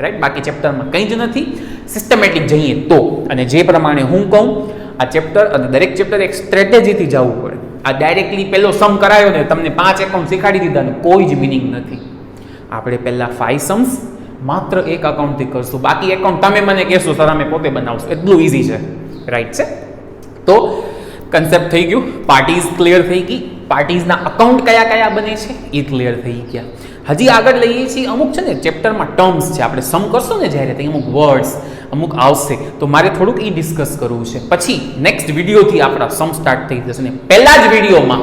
S1: રાઈટ? બાકી ચેપ્ટરમાં કંઈ જ નથી. સિસ્ટમેટિક જઈએ તો, અને જે પ્રમાણે હું કહું, આ ચેપ્ટર અને દરેક ચેપ્ટર એક સ્ટ્રેટેજીથી જવું પડે. આ ડાયરેક્ટલી પહેલો સમ કરાયો ને તમને 5 એકાઉન્ટ શીખાડી દીધા ને કોઈ જ મિનિંગ નથી. આપણે પહેલાં 5 સમ્સ માત્ર એક અકાઉન્ટથી કરશું, બાકી એકાઉન્ટ તમે મને કહેશો સર અમે પોતે બનાવશું. એટલું ઇઝી છે. રાઈટ છે? તો કન્સેપ્ટ થઈ ગયું, પાર્ટીઝ ક્લિયર થઈ ગઈ, પાર્ટીઝના અકાઉન્ટ કયા કયા બને છે એ ક્લિયર થઈ ગયા. હજી આગળ લઈએ છીએ, અમુક છે ને ચેપ્ટરમાં ટર્મ્સ છે, આપણે સમ કરશું ને જ્યારે ત્યાં અમુક વર્ડ્સ અમુક આવશે, તો મારે થોડુંક એ ડિસ્કસ કરવું છે. પછી નેક્સ્ટ વિડીયોથી આપણા સમ સ્ટાર્ટ થઈ જશે ને પહેલા જ વિડીયોમાં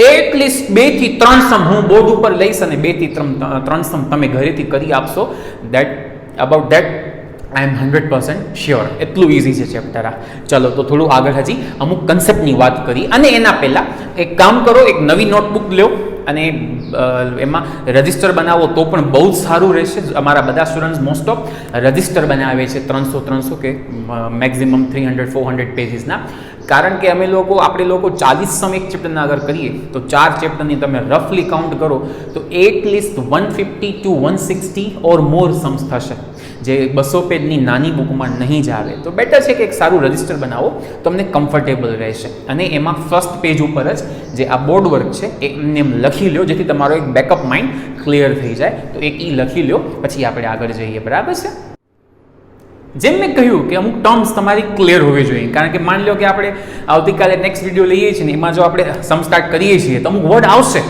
S1: એટલીસ્ટ 2 થી 3 સમ હું બોર્ડ ઉપર લઈશ અને 2 થી 3 સમ તમે ઘરેથી કરી આપશો. That about that I am 100% sure. એટલું ઇઝી છે ચેપ્ટર આ. ચલો તો થોડું આગળ હજી અમુક કન્સેપ્ટની વાત કરી, અને એના પહેલાં એક કામ કરો, એક નવી નોટબુક લો અને એમાં રજિસ્ટર બનાવો તો પણ બહુ જ સારું રહેશે. અમારા બધા સ્ટુડન્ટ્સ મોસ્ટ ઓફ રજિસ્ટર બનાવે છે 300 કે મેક્સિમમ 300-400 પેજીસના. કારણ કે આપણે લોકો 40 સમ એક ચેપ્ટરના આગળ કરીએ તો 4 ચેપ્ટરની તમે રફલી કાઉન્ટ કરો તો at least 150 to 160 or more Sam's થશે, જે 200 પેજની નાની બુકમાં નહીં જ આવે. તો બેટર છે કે એક સારું રજિસ્ટર બનાવો, તમને કમ્ફર્ટેબલ રહેશે. અને એમાં ફર્સ્ટ પેજ ઉપર જ જે આ બોર્ડ વર્ક છે એ એમને એમ લખી લો, જેથી તમારો એક બેકઅપ માઇન્ડ ક્લિયર થઈ જાય. તો એક ઈ લખી લો, પછી આપણે આગળ જઈએ. બરાબર છે? જેમ મેં કહ્યું કે અમુક ટર્મ્સ તમારી ક્લિયર હોવી જોઈએ, કારણ કે માની લો કે આપણે આવતીકાલે નેક્સ્ટ વિડીયો લઈએ છીએ ને એમાં જો આપણે સમ સ્ટાર્ટ કરીએ છીએ તો અમુક વર્ડ આવશે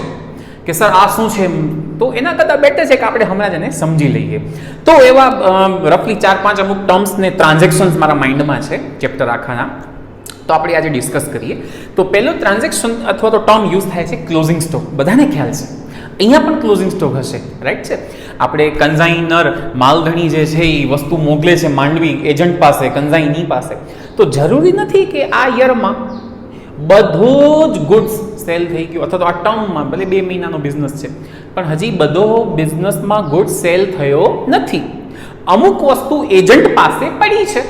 S1: કે સર આ શું છે, તો એના કરતાં બેટર છે કે આપણે હમણાં જ એને સમજી લઈએ. તો એવા રફલી 4-5 અમુક ટર્મ્સ ને ટ્રાન્ઝેક્શન્સ મારા માઇન્ડમાં છે ચેપ્ટર આખાના, તો આપણે આજે ડિસ્કસ કરીએ. તો પહેલો ટ્રાન્ઝેક્શન અથવા તો ટર્મ યુઝ થાય છે ક્લોઝિંગ સ્ટોક. બધાને ખ્યાલ છે અહીંયા પણ ક્લોઝિંગ સ્ટોક હશે. રાઈટ છે? આપણે કન્ઝાઇનર માલધણી જે છે એ વસ્તુ મોકલે છે માંડવી એજન્ટ પાસે, કન્ઝાઇની પાસે. તો જરૂરી નથી કે આ યરમાં બધું જ ગુડ્સ સેલ થઈ ગયું, અથવા તો આ ટર્મમાં ભલે 2 મહિનાનો બિઝનેસ છે પણ હજી બધો બિઝનેસમાં ગુડ્સ સેલ થયો નથી. અમુક વસ્તુ એજન્ટ પાસે પડી છે,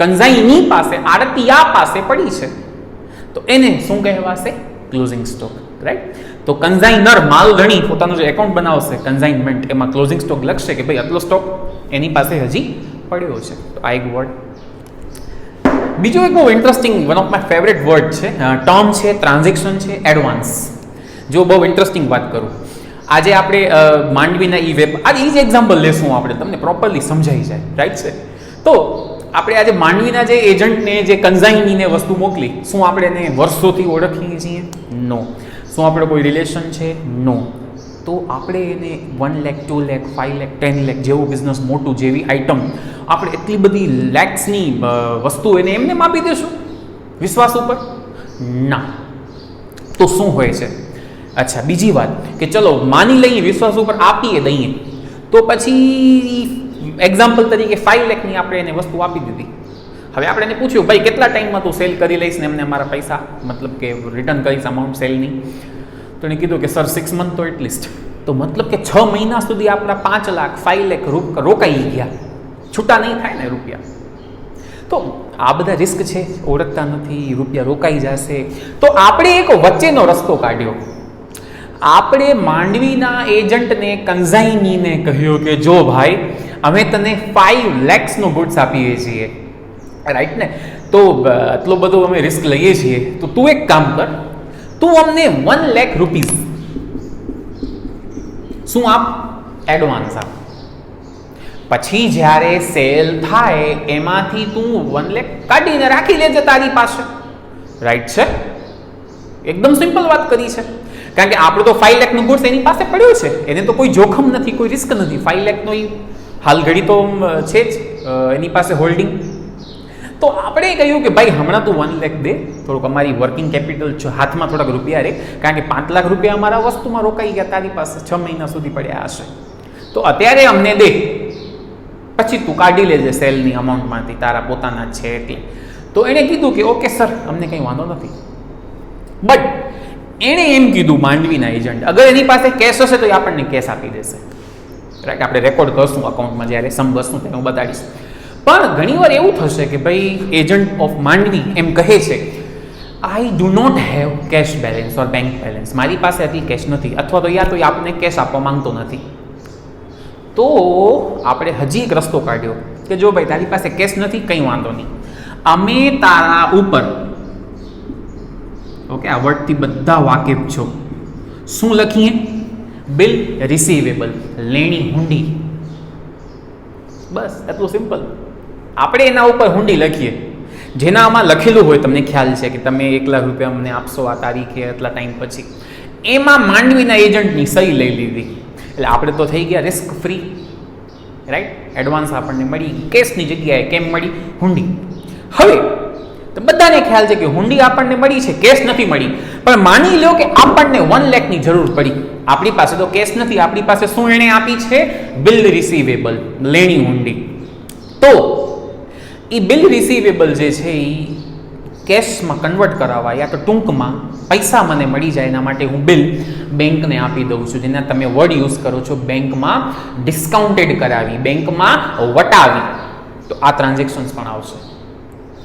S1: કન્ઝાઇની પાસે, આડતિયા પાસે પડી છે, તો એને શું કહેવાશે? Closing stock. રાઈટ? તો કન્ઝાઇનર માલધણી પોતાનું જે એકાઉન્ટ બનાવશે કન્ઝાઇનમેન્ટ, એમાં ક્લોઝિંગ સ્ટોક લખશે કે ભાઈ આટલો સ્ટોક એની પાસે હજી પડ્યો છે. તો આ એક વર્ડ. બીજો એક બહુ interesting, one of my favourite word છે, ટર્મ છે, ટ્રાન્ઝેક્શન છે, એડવાન્સ. જો બહુ ઇન્ટરેસ્ટિંગ વાત કરું, આજે આપણે માંડવીના ઈ વેબ, આજે એ જ એક્ઝામ્પલ લેશું આપણે, તમને પ્રોપરલી સમજાઈ જાય. રાઈટ છે? તો આપણે આજે માંડવીના જે એજન્ટને જે કન્ઝાઇનીને વસ્તુ મોકલી, શું આપણે એને વર્ષોથી ઓળખીએ છીએ? નો. શું આપણે કોઈ રિલેશન છે? નો. તો આપણે એને 1 લાખ, 2 લાખ, 5 લાખ, 10 લાખ જેવું બિઝનેસ મોટું, જેવી આઇટમ આપણે એટલી બધી લેક્સની વસ્તુ એને એમને આપી દઈશું વિશ્વાસ ઉપર? ના. તો શું હોય છે? અચ્છા, બીજી વાત કે ચલો માની લઈએ વિશ્વાસ ઉપર આપીએ દઈએ, તો પછી એક્ઝામ્પલ તરીકે 5 લાખની આપણે એને વસ્તુ આપી દીધી, હવે આપણે એને પૂછ્યું ભાઈ કેટલા ટાઈમમાં તું સેલ કરી લઈશ ને એમને અમારા પૈસા મતલબ કે રિટર્ન કરીશ અમાઉન્ટ સેલની, તો એને કીધું કે સર 6 મંથ તો એટલીસ્ટ, તો મતલબ કે 6 મહિના સુધી આપણા 5 લાખ 5 લાખ રોકાઈ ગયા, છૂટા નહીં થાય ને રૂપિયા. તો આ બધા રિસ્ક છે, ઓળખતા નથી, રૂપિયા રોકાઈ જશે. તો આપણે એક વચ્ચેનો રસ્તો કાઢ્યો. આપણે માંડવીના એજન્ટને કન્ઝાઇનીને કહ્યું કે જો ભાઈ અમે તને 5 lakhsનો ગુડ્સ આપીએ છીએ, રાઈટ ને, તો આટલો બધો અમે રિસ્ક લઈએ છીએ, તો તું એક કામ કર, તું અમને 1 lakh રૂપીઝ શું આપ, એડવાન્સ આપ. પછી જ્યારે સેલ થાય એમાંથી તું 1 lakh કાઢીને રાખી લેજે તારી પાસે, રાઈટ છે. એકદમ સિમ્પલ વાત કરી છે, કારણ કે આપણે તો 5 લાખનું ગુડ્સ એની પાસે પડ્યો છે, એને તો કોઈ જોખમ નથી, કોઈ રિસ્ક નથી. 5 લાખનો હાલ ઘડી તો છે જ એની પાસે હોલ્ડિંગ. તો આપણે કહ્યું કે ભાઈ હમણાં તું 1 લાખ દે, થોડુંક અમારી વર્કિંગ કેપિટલ હાથમાં થોડાક રૂપિયા રહે, કારણ કે 5 લાખ રૂપિયા અમારા વસ્તુમાં રોકાઈ ગયા તારી પાસે, 6 મહિના સુધી પડ્યા હશે, તો અત્યારે અમને દે, પછી તું કાઢી લેજે સેલની અમાઉન્ટમાંથી, તારા પોતાના જ છે એટલે. તો એણે કીધું કે ઓકે સર, અમને કંઈ વાંધો નથી. બટ એણે એમ કીધું માંડવીના એજન્ટ, અગર એની પાસે કેશ હશે તો એ આપણને કેશ આપી દેશે, રાઈટ. આપણે રેકોર્ડ કરશું અકાઉન્ટમાં જ્યારે સમજશું ત્યારે હું બતાડીશ. પણ ઘણીવાર એવું થશે કે ભાઈ એજન્ટ ઓફ માંડવી એમ કહે છે I do not have cash balance or bank balance, મારી પાસે આટલી કેશ નથી, અથવા તો યા તો આપણને કેશ આપવા માંગતો નથી. તો આપણે હજી એક રસ્તો કાઢ્યો કે જો ભાઈ તારી પાસે કેશ નથી, કંઈ વાંધો નહીં, અમે તારા ઉપર, ઓકે, આ વર્ડથી બધા વાકેફ છો, શું લખીએ, બિલ રિસીવેબલ, લેણી હુંડી, બસ એટલું સિમ્પલ. આપણે એના ઉપર હુંડી લખીએ, જેના આમાં લખેલું હોય, તમને ખ્યાલ છે કે તમે 1 લાખ રૂપિયા અમને આપશો આ તારીખે એટલા ટાઈમ પછી, એમાં માંડવીના એજન્ટની સહી લઈ લીધી, એટલે આપણે તો થઈ ગયા રિસ્ક ફ્રી, રાઈટ. એડવાન્સ આપણને મળી, કેશની જગ્યાએ કેમ મળી, હુંડી. હવે તો બધાને ખ્યાલ છે કે હુંડી આપણને મળી છે, કેશ નથી મળી. પણ માની લો કે આપણને 1 લાખની જરૂર પડી, આપણી પાસે તો કેશ નથી, આપણી પાસે શું એણે આપી છે, બિલ રિસીવેબલ, લેણી હુંડી. તો એ બિલ રિસીવેબલ જે છે એ કેશમાં કન્વર્ટ કરાવવા, યા તો ટૂંકમાં પૈસા મને મળી જાય એના માટે હું બિલ બેંકને આપી દઉં છું, જેના તમે વર્ડ યુઝ કરો છો, બેંકમાં ડિસ્કાઉન્ટેડ કરાવી, બેંકમાં વટાવી, તો આ ટ્રાન્ઝેક્શન્સ પણ આવશે.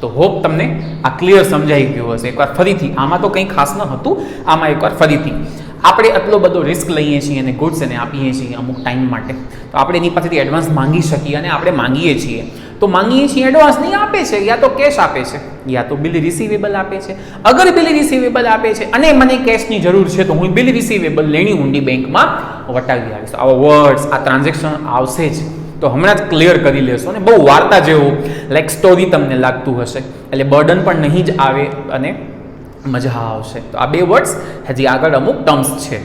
S1: તો હોપ તમને આ ક્લિયર સમજાઈ ગયું હશે. એકવાર ફરીથી, આમાં તો કંઈ ખાસ ન હતું, આમાં એકવાર ફરીથી આપણે આટલો બધો રિસ્ક લઈએ છીએ અને ગુડ્સ એને આપીએ છીએ અમુક ટાઈમ માટે, તો આપણે એની પાસેથી એડવાન્સ માંગી શકીએ, અને આપણે માંગીએ છીએ તો માંગીએ છીએ એડવાન્સ નહીં આપે છે, યા તો કેશ આપે છે, યા તો બિલ રિસીવેબલ આપે છે. અગર બિલ રિસીવેબલ આપે છે અને મને કેશની જરૂર છે, તો હું બિલ રિસીવેબલ લેણી હુંડી બેંકમાં વટાવી આવીશ. આવા વર્ડ્સ, આ ટ્રાન્ઝેક્શન આવશે જ, તો હમણાં જ ક્લિયર કરી લેશો ને. બહુ વાર્તા જેવું, લાઈક સ્ટોરી તમને લાગતું હશે, એટલે બર્ડન પણ નહીં જ આવે અને મજા આવશે. તો આ 2 વર્ડ્સ, હજી આગળ અમુક ટર્મ્સ છે.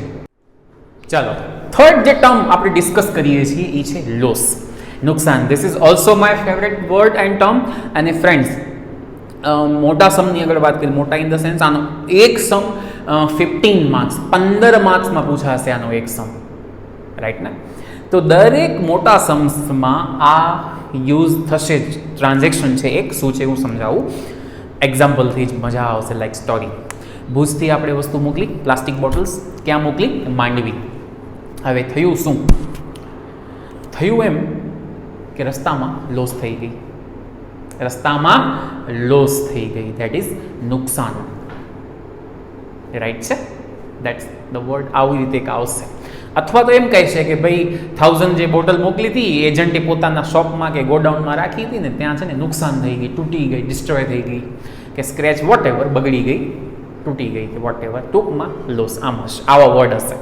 S1: ચાલો, થર્ડ જે ટર્મ આપણે ડિસ્કસ કરીએ છીએ એ છે લોસ, નુકસાન. This is also my favourite word and term. અને ફ્રેન્ડ્સ, મોટા સમની આગળ વાત કરીએ, મોટા ઇન ધ સેન્સ આનો એક સમ 15 માર્ક્સ, 15 માર્ક્સમાં પૂછાશે આનો એક સમ, રાઈટ ને. તો દરેક મોટા સમ્સમાં આ યુઝ થશે જ. ટ્રાન્ઝેક્શન છે એક, શું છે હું સમજાવું, એક્ઝામ્પલથી જ મજા આવશે, લાઈક સ્ટોરી. ભુજથી આપણે વસ્તુ મોકલી, પ્લાસ્ટિક બોટલ્સ, ક્યાં મોકલી, માંડવી. હવે થયું શું, થયું એમ કે રસ્તામાં લોસ થઈ ગઈ, રસ્તામાં લોસ થઈ ગઈ, દેટ ઇઝ નુકસાન, રાઈટ છે. દેટ્સ ધ વર્ડ, આવી રીતે એક આવશે. અથવા તો એમ કહે છે કે ભાઈ 1000 જે બોટલ મોકલી હતી, એજન્ટે પોતાના શોપમાં કે ગોડાઉનમાં રાખી હતી ને, ત્યાં છે ને નુકસાન થઈ ગઈ, તૂટી ગઈ, ડિસ્ટ્રોય થઈ ગઈ, કે સ્ક્રેચ વોટ એવર, બગડી ગઈ, તૂટી ગઈ, કે વોટ એવર, ટૂંકમાં લોસ. આમ હશે, આવા વર્ડ હશે,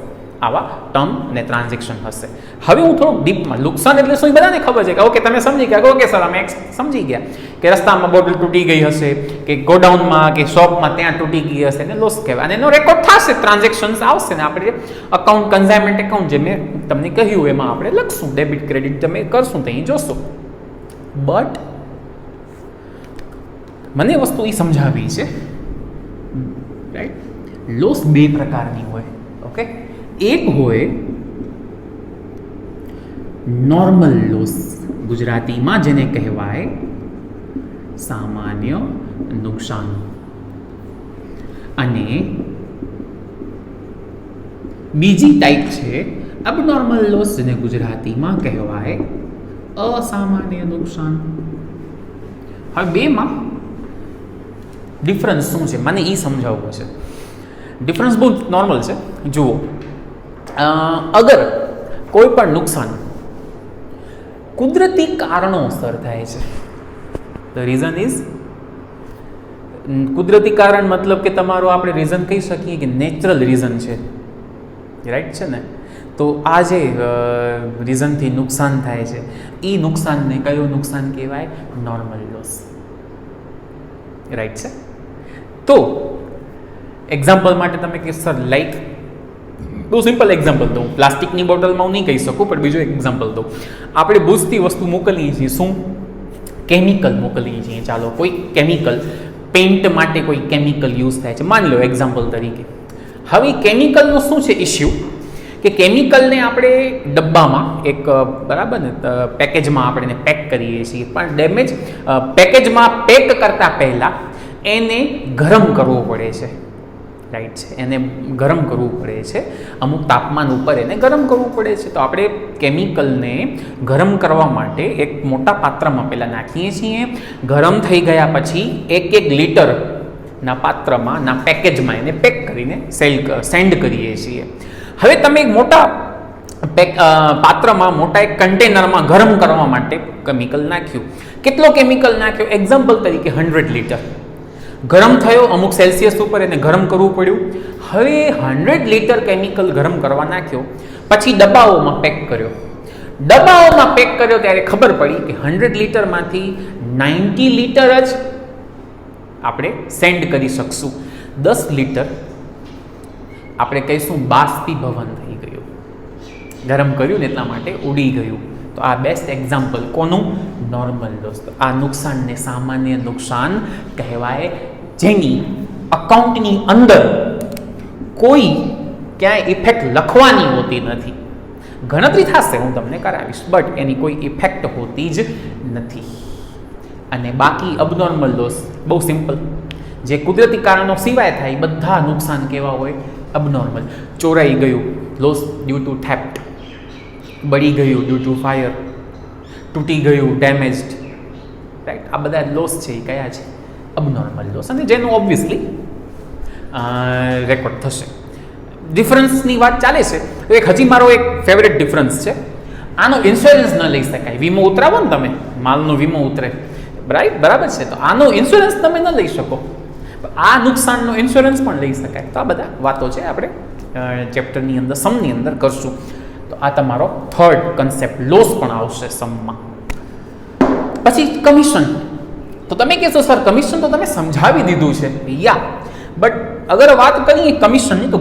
S1: આવા ટર્મ ને ટ્રાન્ઝેક્શન હશે. હવે હું થોડુંક ડીપમાં, નુકસાન એટલે શું બધાને ખબર છે કે ઓકે તમે સમજી ગયા, ઓકે સર અમે સમજી ગયા કે રસ્તામાં બોટલ તૂટી ગઈ હશે, કે ગોડાઉનમાં કે શોપમાં ત્યાં તૂટી ગઈ હશે, ને લોસ કહેવાય. અને એનો રેકોર્ડ થશે, ટ્રાન્ઝેક્શન્સ આવશે ને આપણે અકાઉન્ટ, કન્ઝાઇનમેન્ટ એકાઉન્ટ જે મેં તમને કહ્યું એમાં આપણે લખશું, ડેબિટ ક્રેડિટ તમે કરશું તો અહીં જોશો. બટ મને વસ્તુ એ સમજાવી છે, રાઈટ, લોસ 2 પ્રકારની હોય, ઓકે. એક હોય નોર્મલ લોસ, ગુજરાતીમાં જેને કહેવાય સામાન્ય નુકસાન. અને બીજી ટાઈપ છે અબનોર્મલ લોસ, જેને ગુજરાતીમાં કહેવાય અસામાન્ય નુકસાન. હવે બેમાં ડિફરન્સ શું છે મને એ સમજાવવું છે. ડિફરન્સ બહુ નોર્મલ છે. જુઓ, અગર કોઈ પણ નુકસાન કુદરતી કારણોસર થાય છે, ધ રીઝન ઇઝ, કુદરતી કારણ મતલબ કે તમારું આપણે રીઝન કહી શકીએ કે નેચરલ રીઝન છે, રાઈટ છે ને. તો આ જે રીઝનથી નુકસાન થાય છે એ નુકસાનને કયું નુકસાન કહેવાય? નોર્મલ લોસ, રાઈટ છે. તો એક્ઝામ્પલ માટે તમે કે સર લાઈક, બહુ સિમ્પલ એક્ઝામ્પલ દઉં, પ્લાસ્ટિકની બોટલમાં હું નહીં કહી શકું, પણ બીજું એક્ઝામ્પલ દઉં. આપણે બુજતી વસ્તુ મોકલીએ છીએ, શું? કેમિકલ મોકલીએ છીએ. ચાલો, કોઈ કેમિકલ, પેઇન્ટ માટે કોઈ કેમિકલ યુઝ થાય છે, માની લો એક્ઝામ્પલ તરીકે. હવે કેમિકલનો શું છે ઇસ્યુ કે કેમિકલને આપણે ડબ્બામાં એક, બરાબર ને, પેકેજમાં આપણે પેક કરીએ છીએ, પણ ડેમેજ પેકેજમાં પેક કરતાં પહેલાં એને ગરમ કરવો પડે છે, રાઈટ છે. એને ગરમ કરવું પડે છે, અમુક તાપમાન ઉપર એને ગરમ કરવું પડે છે. તો આપણે કેમિકલને ગરમ કરવા માટે એક મોટા પાત્રમાં પહેલાં નાખીએ છીએ. ગરમ થઈ ગયા પછી 1 લીટરના પાત્રમાં, ના પેકેજમાં એને પેક કરીને સેન્ડ કરીએ છીએ. હવે તમે એક મોટા પાત્રમાં, મોટા એક કન્ટેનરમાં ગરમ કરવા માટે કેમિકલ નાખ્યું. કેટલો કેમિકલ નાખ્યો? એક્ઝામ્પલ તરીકે 100 લીટર ગરમ થયો, અમુક સેલ્સિયસ ઉપર એને ગરમ કરવું પડ્યું. હવે 100 લીટર કેમિકલ ગરમ કરવા નાખ્યો, પછી ડબ્બાઓમાં પેક કર્યો. ડબ્બાઓમાં પેક કર્યો ત્યારે ખબર પડી કે 100 લીટરમાંથી 90 લીટર જ આપણે સેન્ડ કરી શકશું. 10 લીટર આપણે કહીશું બાષ્પીભવન થઈ ગયું, ગરમ કર્યું ને એટલા માટે ઉડી ગયું. તો આ બેસ્ટ એક્ઝામ્પલ કોનું? Normal loss. આ નુકસાનને સામાન્ય નુકસાન કહેવાય, જેની અકાઉન્ટની અંદર કોઈ ક્યાંય ઇફેક્ટ લખવાની હોતી નથી. ગણતરી થશે, હું તમને કરાવીશ, બટ એની કોઈ ઇફેક્ટ હોતી જ નથી. અને બાકી અબનોર્મલ લોસ બહુ સિમ્પલ, જે કુદરતી કારણો સિવાય થાય બધા નુકસાન કેવા હોય? અબનોર્મલ. ચોરાઈ ગયું, લોસ ડ્યુ ટુ થેફ્ટ. બળી ગયું ડ્યુ ટુ ફાયર. તૂટી ગયું, ડેમેજ્ડ, રાઈટ. આ બધા લોસ છે એ કયા છે? અબનોર્મલ લોસ, અને જેનું ઓબ્વિયસલી રેકોર્ડ થશે. ડિફરન્સની વાત ચાલે છે તો એક હજી મારો એક ફેવરેટ ડિફરન્સ છે. આનો ઇન્સ્યોરન્સ ન લઈ શકાય. વીમો ઉતરાવો ને તમે, માલનો વીમો ઉતરે, રાઈટ, બરાબર છે. તો આનો ઇન્સ્યોરન્સ તમે ન લઈ શકો, આ નુકસાનનો ઇન્સ્યોરન્સ પણ લઈ શકાય. તો આ બધા વાતો છે આપણે ચેપ્ટરની અંદર, સમની અંદર કરશું. તો આ તમારો થર્ડ કન્સેપ્ટ, લોસ પણ આવશે સમમાં. પછી કમિશન. તો તમે કહેશો સર કમિશન તો તમે સમજાવી દીધું છે. યા, બટ અગર વાત કરીએ કમિશનની, તો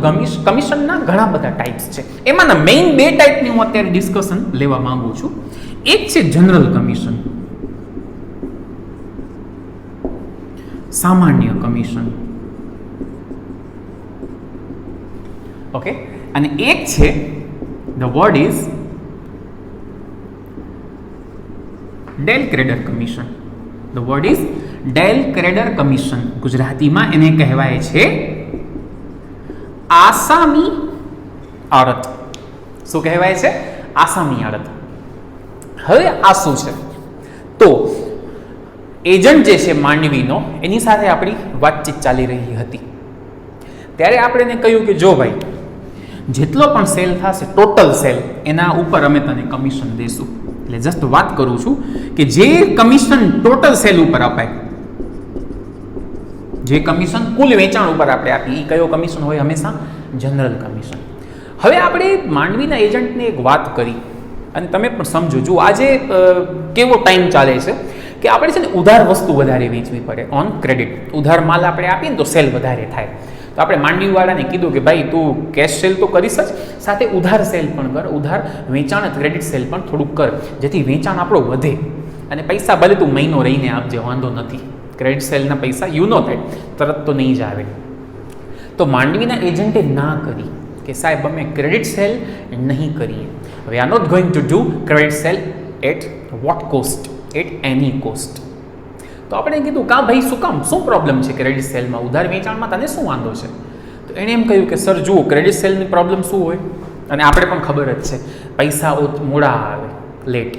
S1: કમિશનના ઘણા બધા ટાઈપ્સ છે. એમાંના મેઇન 2 ટાઈપની હું અત્યારે ડિસ્કશન લેવા માંગુ છું. એક છે જનરલ કમિશન, સામાન્ય કમિશન, ઓકે. અને એક છે, the word is del credere commission. The word is del credere commission. ગુજરાતીમાં એને કહેવાય છે આસામી આડત. શું કહેવાય છે? આસામી આડત. હવે આ શું છે? તો એજન્ટ જે છે માંડવીનો, એની સાથે આપણી વાતચીત ચાલી રહી હતી. ત્યારે આપણે એને કહ્યું કે જો ભાઈ, જેટલો પણ સેલ થશે, ટોટલ સેલ, એના ઉપર અમે તને કમિશન દઈશું. એટલે જસ્ટ વાત કરું છું કે જે કમિશન ટોટલ સેલ ઉપર અપાય, જે કમિશન કુલ વેચાણ ઉપર આપણે આપીએ, એ કયો કમિશન હોય? હંમેશા જનરલ કમિશન. હવે આપણે માંડવીના એજન્ટને એક વાત કરી, અને તમે પણ સમજો, જો આજે કેવો ટાઈમ ચાલે છે કે આપણે છે ને ઉધાર વસ્તુ વધારે વેચવી પડે, ઓન ક્રેડિટ. ઉધાર માલ આપણે આપીએ ને તો સેલ વધારે થાય. તો આપણે માંડવીવાળાને કીધું કે ભાઈ તું કેશ સેલ તો કરીશ જ, સાથે ઉધાર સેલ પણ કર, ઉધાર વેચાણ, ક્રેડિટ સેલ પણ થોડુંક કર, જેથી વેચાણ આપણું વધે. અને પૈસા ભલે તું મહિનો રહીને આપજે, વાંધો નથી. ક્રેડિટ સેલના પૈસા યુ નો થાય, તરત તો નહીં જ આવે. તો માંડવીના એજન્ટે ના કરી કે સાહેબ અમે ક્રેડિટ સેલ નહીં કરીએ. We are not going to do credit sale at what cost? At any cost. તો આપણે કીધું કા ભાઈ શું કામ, શું પ્રોબ્લેમ છે ક્રેડિટ સેલમાં, ઉધાર વેચાણમાં તને શું વાંધો છે? તો એણે એમ કહ્યું કે સર જુઓ, ક્રેડિટ સેલની પ્રોબ્લેમ શું હોય, અને આપણે પણ ખબર જ છે, પૈસા મોડા આવે, લેટ,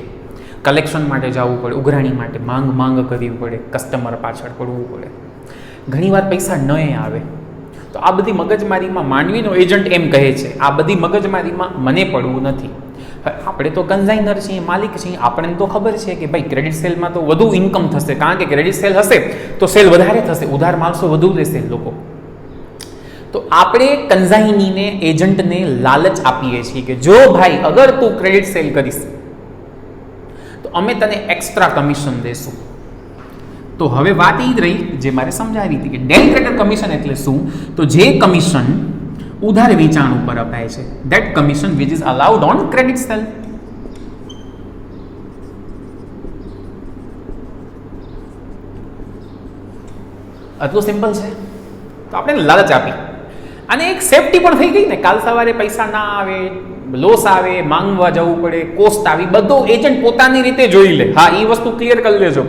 S1: કલેક્શન માટે જવું પડે, ઉઘરાણી માટે માંગ કરવી પડે, કસ્ટમર પાછળ પડવું પડે, ઘણીવાર પૈસા ન આવે. તો આ બધી મગજમારીમાં માનવીનો એજન્ટ એમ કહે છે, આ બધી મગજમારીમાં મને પડવું નથી. આપણે તો કન્ઝાઇનર છીએ, માલિક છીએ, આપણને તો ખબર છે કે ભાઈ ક્રેડિટ સેલમાં તો વધુ ઇન્કમ થશે, કારણ કે ક્રેડિટ સેલ હશે તો સેલ વધારે થશે, ઉધાર માલસો વધુ લેશે લોકો. તો આપણે કન્ઝાઇનીને, એજન્ટને લાલચ આપીએ છીએ કે જો ભાઈ અગર તું ક્રેડિટ સેલ કરીશ તો અમે તને એક્સ્ટ્રા કમિશન દેશું. તો હવે વાત એ જ રહી જે મારે સમજાવી હતી કે ડેલ ક્રેડિટ કમિશન એટલે શું, તો જે કમિશન ઉધાર વેચાણ ઉપર અપાય છે, that commission which is allowed on credit cell. આટલું સિમ્પલ છે. તો આપણે લાલચ આપી અને એક સેફટી પણ થઈ ગઈ ને, કાલ સવારે પૈસા ના આવે, લોસ આવે, માંગવા જવું પડે, કોસ્ટ આવી, બધું એજન્ટ પોતાની રીતે જોઈ લે. હા, એ વસ્તુ ક્લિયર કરી લેજો.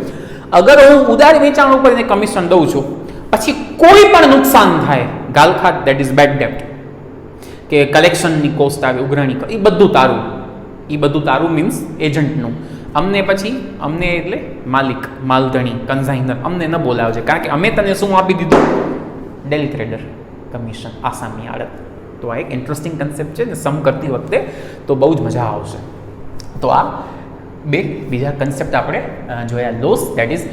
S1: અગર હું ઉધાર વેચાણ ઉપર એને કમિશન દઉં છું, પછી કોઈ પણ નુકસાન થાય, ગાલખાત, દેટ ઇઝ બેડ ડેપ્ટ, કે કલેક્શનની કોસ્ટ આવે, ઉઘરાણી, એ બધું તારું મીન્સ એજન્ટનું. અમને એટલે માલિક, માલધણી, કન્ઝાઇનર, અમને ન બોલાવજે, કારણ કે અમે તને શું આપી દીધું? ડેલ ક્રેડિટ કમિશન, આસામી આડત. તો આ એક ઇન્ટરેસ્ટિંગ કન્સેપ્ટ છે ને, સમ કરતી વખતે તો બહુ જ મજા આવશે. તો આ બે બીજા કન્સેપ્ટ આપણે જોયા, લોસ દેટ ઇઝ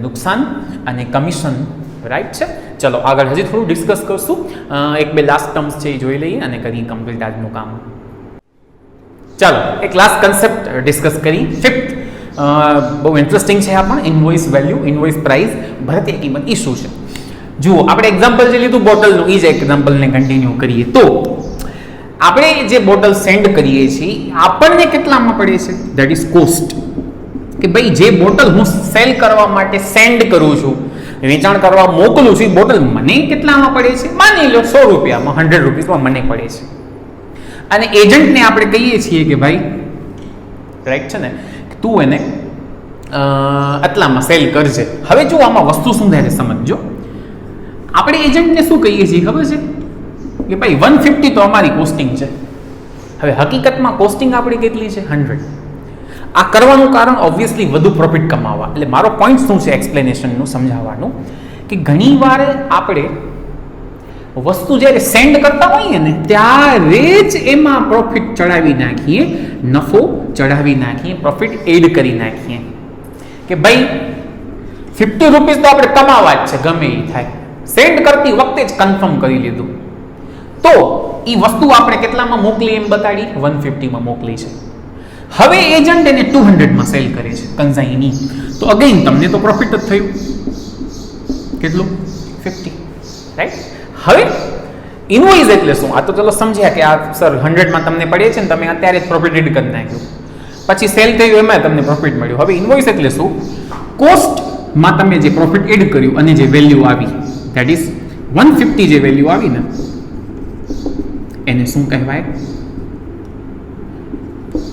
S1: નુકસાન, અને કમિશન, રાઈટ છે. ચલો આગળ હજી થોડું ડિસ્કસ કરશું, એક બે લાસ્ટ ટર્મ્સ છે એ જોઈ લઈએ અને કરીએ કમ્પ્લીટ આજનું કામ. ચાલો એક લાસ્ટ કન્સેપ્ટ ડિસ્કસ કરી, ફિફ્થ. બહુ ઇન્ટરેસ્ટિંગ છે આ પણ, ઇન્વોઇસ વેલ્યુ, ઇન્વોઇસ પ્રાઇસ, ભારતીય કિંમત. એ શું છે? જુઓ, આપણે એક્ઝામ્પલ જે લીધું બોટલનું, એ જ એક્ઝામ્પલને કન્ટિન્યુ કરીએ તો આપણે જે બોટલ સેન્ડ કરીએ છીએ આપણને કેટલામાં પડે છે? That is cost. કે ભાઈ જે બોટલ હું સેલ કરવા માટે સેન્ડ કરું છું, વેચાણ કરવા મોકલું છું, એ બોટલ મને કેટલામાં પડે છે? માની લો 100 રૂપિયામાં, 100 રૂપીસમાં મને પડે છે. અને એજન્ટને આપણે કહીએ છીએ કે ભાઈ, રાઈટ છે ને, તું એને આટલામાં સેલ કરજે. હવે જો આમાં વસ્તુ શું થાય છે સમજો. આપણે એજન્ટને શું કહીએ છીએ ખબર છે? કે ભાઈ 150 તો અમારી કોસ્ટિંગ છે. હવે હકીકતમાં કોસ્ટિંગ આપણી કેટલી છે? 100. આ કરવાનું કારણ ઓબ્વિયસલી વધુ પ્રોફિટ કમાવા. એટલે મારો પોઈન્ટ શું છે એક્સપ્લેનેશનનું, સમજાવવાનું, કે ઘણીવાર આપણે વસ્તુ જ્યારે સેન્ડ કરતા હોઈએ ને ત્યારે જ એમાં પ્રોફિટ ચડાવી નાખીએ, નફો ચડાવી નાખીએ, પ્રોફિટ એડ કરી નાખીએ કે ભાઈ 50 રૂપીસ તો આપણે કમાવા જ છે, ગમે એ થાય. સેન્ડ કરતી વખતે જ કન્ફર્મ કરી લીધું. તો એ વસ્તુ આપણે કેટલામાં મોકલી એમ બતાડી? 150માં મોકલી છે. હવે એજન્ટ એને 200માં સેલ કરે છે, કન્ઝાઇની. તો અગેન તમને તો પ્રોફિટ જ થયું. કેટલું? 50, રાઈટ. હવે ઇનવોઇસ એટલે શું? આ તો ચલો સમજ્યા કે આ સર 100માં તમને પડે છે ને, તમે અત્યારે જ પ્રોફિટ એડ કરી નાખ્યું, પછી સેલ થયું એમાં તમને પ્રોફિટ મળ્યું. હવે ઇનવોઇસ એટલે શું? કોસ્ટમાં તમે જે પ્રોફિટ એડ કર્યું અને જે વેલ્યુ આવી, ધેટ ઇઝ 150 જે વેલ્યુ આવી ને, એને શું કહેવાય?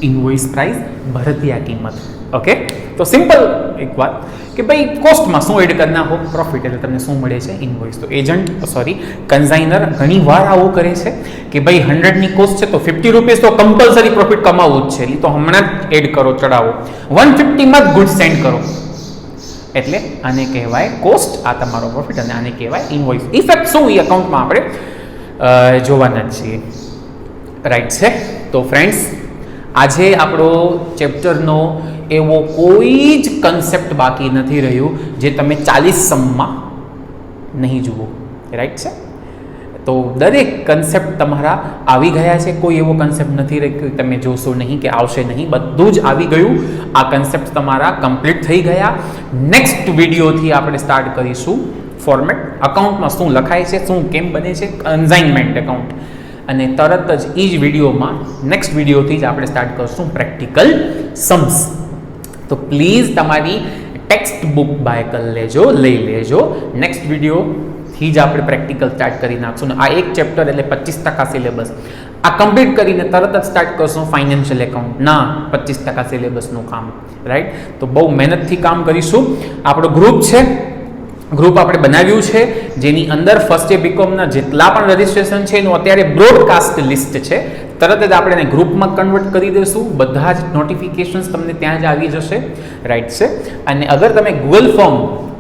S1: ઇનવોઇસ પ્રાઇસ, ભારતીય કિંમત. ઓકે, તો સિમ્પલ એક વાત કે ભાઈ કોસ્ટમાં શું એડ કરી નાખો? પ્રોફિટ. એટલે તમને શું મળે છે? ઇનવોઇસ. તો કન્ઝાઇનર ઘણી વાર આવું કરે છે કે ભાઈ 100ની કોસ્ટ છે તો 50 રૂપીસ તો કમ્પલસરી પ્રોફિટ કમાવવું જ છે, એ તો હમણાં જ એડ કરો, ચડાવો. 150માં જ ગુડ સેન્ડ કરો. એટલે આને કહેવાય કોસ્ટ, આ તમારો પ્રોફિટ, અને આને કહેવાય ઇનવોઇસ. ઇફેક્ટ શું એ અકાઉન્ટમાં આપણે જોવાના જ છીએ, રાઈટ છે. તો ફ્રેન્ડ્સ, આજે આપણો ચેપ્ટરનો એવો કોઈ જ કન્સેપ્ટ બાકી નથી રહ્યું જે તમે 40 સમમાં નહીં જુઓ, રાઈટ છે. તો દરેક કન્સેપ્ટ તમારા આવી ગયા છે, કોઈ એવો કન્સેપ્ટ નથી રહ્યો તમે જોશો નહીં કે આવશે નહીં, બધું જ આવી ગયું. આ કન્સેપ્ટ તમારા કમ્પ્લીટ થઈ ગયા. નેક્સ્ટ વિડીયોથી આપણે સ્ટાર્ટ કરીશું ફોર્મેટ, અકાઉન્ટમાં શું લખાય છે, શું કેમ બને છે, કન્ઝાઇનમેન્ટ એકાઉન્ટ. અને તરત જ એ જ વિડીયોમાં, નેક્સ્ટ વિડીયોથી જ આપણે સ્ટાર્ટ કરશું પ્રેક્ટિકલ सम्स. તો પ્લીઝ તમારી ટેક્સ્ટ બુક બાય કરી લેજો, લઈ લેજો. નેક્સ્ટ વિડીયો થી જ આપણે પ્રેક્ટિકલ સ્ટાર્ટ કરી નાખશું ને આ એક ચેપ્ટર એટલે 25% સિલેબસ આ કમ્પ્લીટ કરીને તરત જ સ્ટાર્ટ કરશું ફાઇનાન્શિયલ એકાઉન્ટ ના 25% સિલેબસનું કામ રાઈટ તો બહુ મહેનતથી કામ કરીશું આપણો ગ્રુપ છે ગ્રુપ આપણે બનાવ્યું છે જેની અંદર ફર્સ્ટ યર બીકોમના જેટલા પણ રજિસ્ટ્રેશન છે એનું અત્યારે બ્રોડકાસ્ટ લિસ્ટ છે તરત જ આપણે એને ગ્રુપમાં કન્વર્ટ કરી દઈશું બધા જ નોટિફિકેશન્સ તમને ત્યાં જ આવી જશે રાઈટ છે અને અગર તમે ગૂગલ ફોર્મ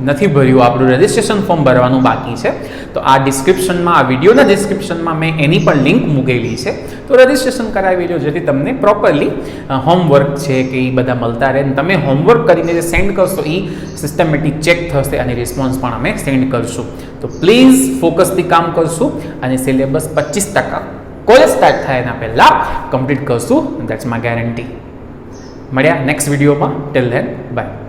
S1: નથી ભર્યું આપણું રજિસ્ટ્રેશન ફોર્મ ભરવાનું બાકી છે તો આ ડિસ્ક્રિપ્શનમાં આ વિડીયોના ડિસ્ક્રિપ્શનમાં મેં એની પણ લિંક મૂકેલી છે તો રજિસ્ટ્રેશન કરાવી લો જેથી તમને પ્રોપરલી હોમવર્ક છે કે એ બધા મળતા રહે તમે હોમવર્ક કરીને જે સેન્ડ કરશો એ સિસ્ટમેટિક ચેક થશે અને રિસ્પોન્સ પણ અમે સેન્ડ કરશું તો પ્લીઝ ફોકસથી કામ કરશું અને સિલેબસ 25% કોલેજ સ્ટાર્ટ થાય એના પહેલાં કમ્પ્લીટ કરશું દેટ્સ માય ગેરંટી મળ્યા નેક્સ્ટ વિડીયોમાં ટિલ ધેન બાય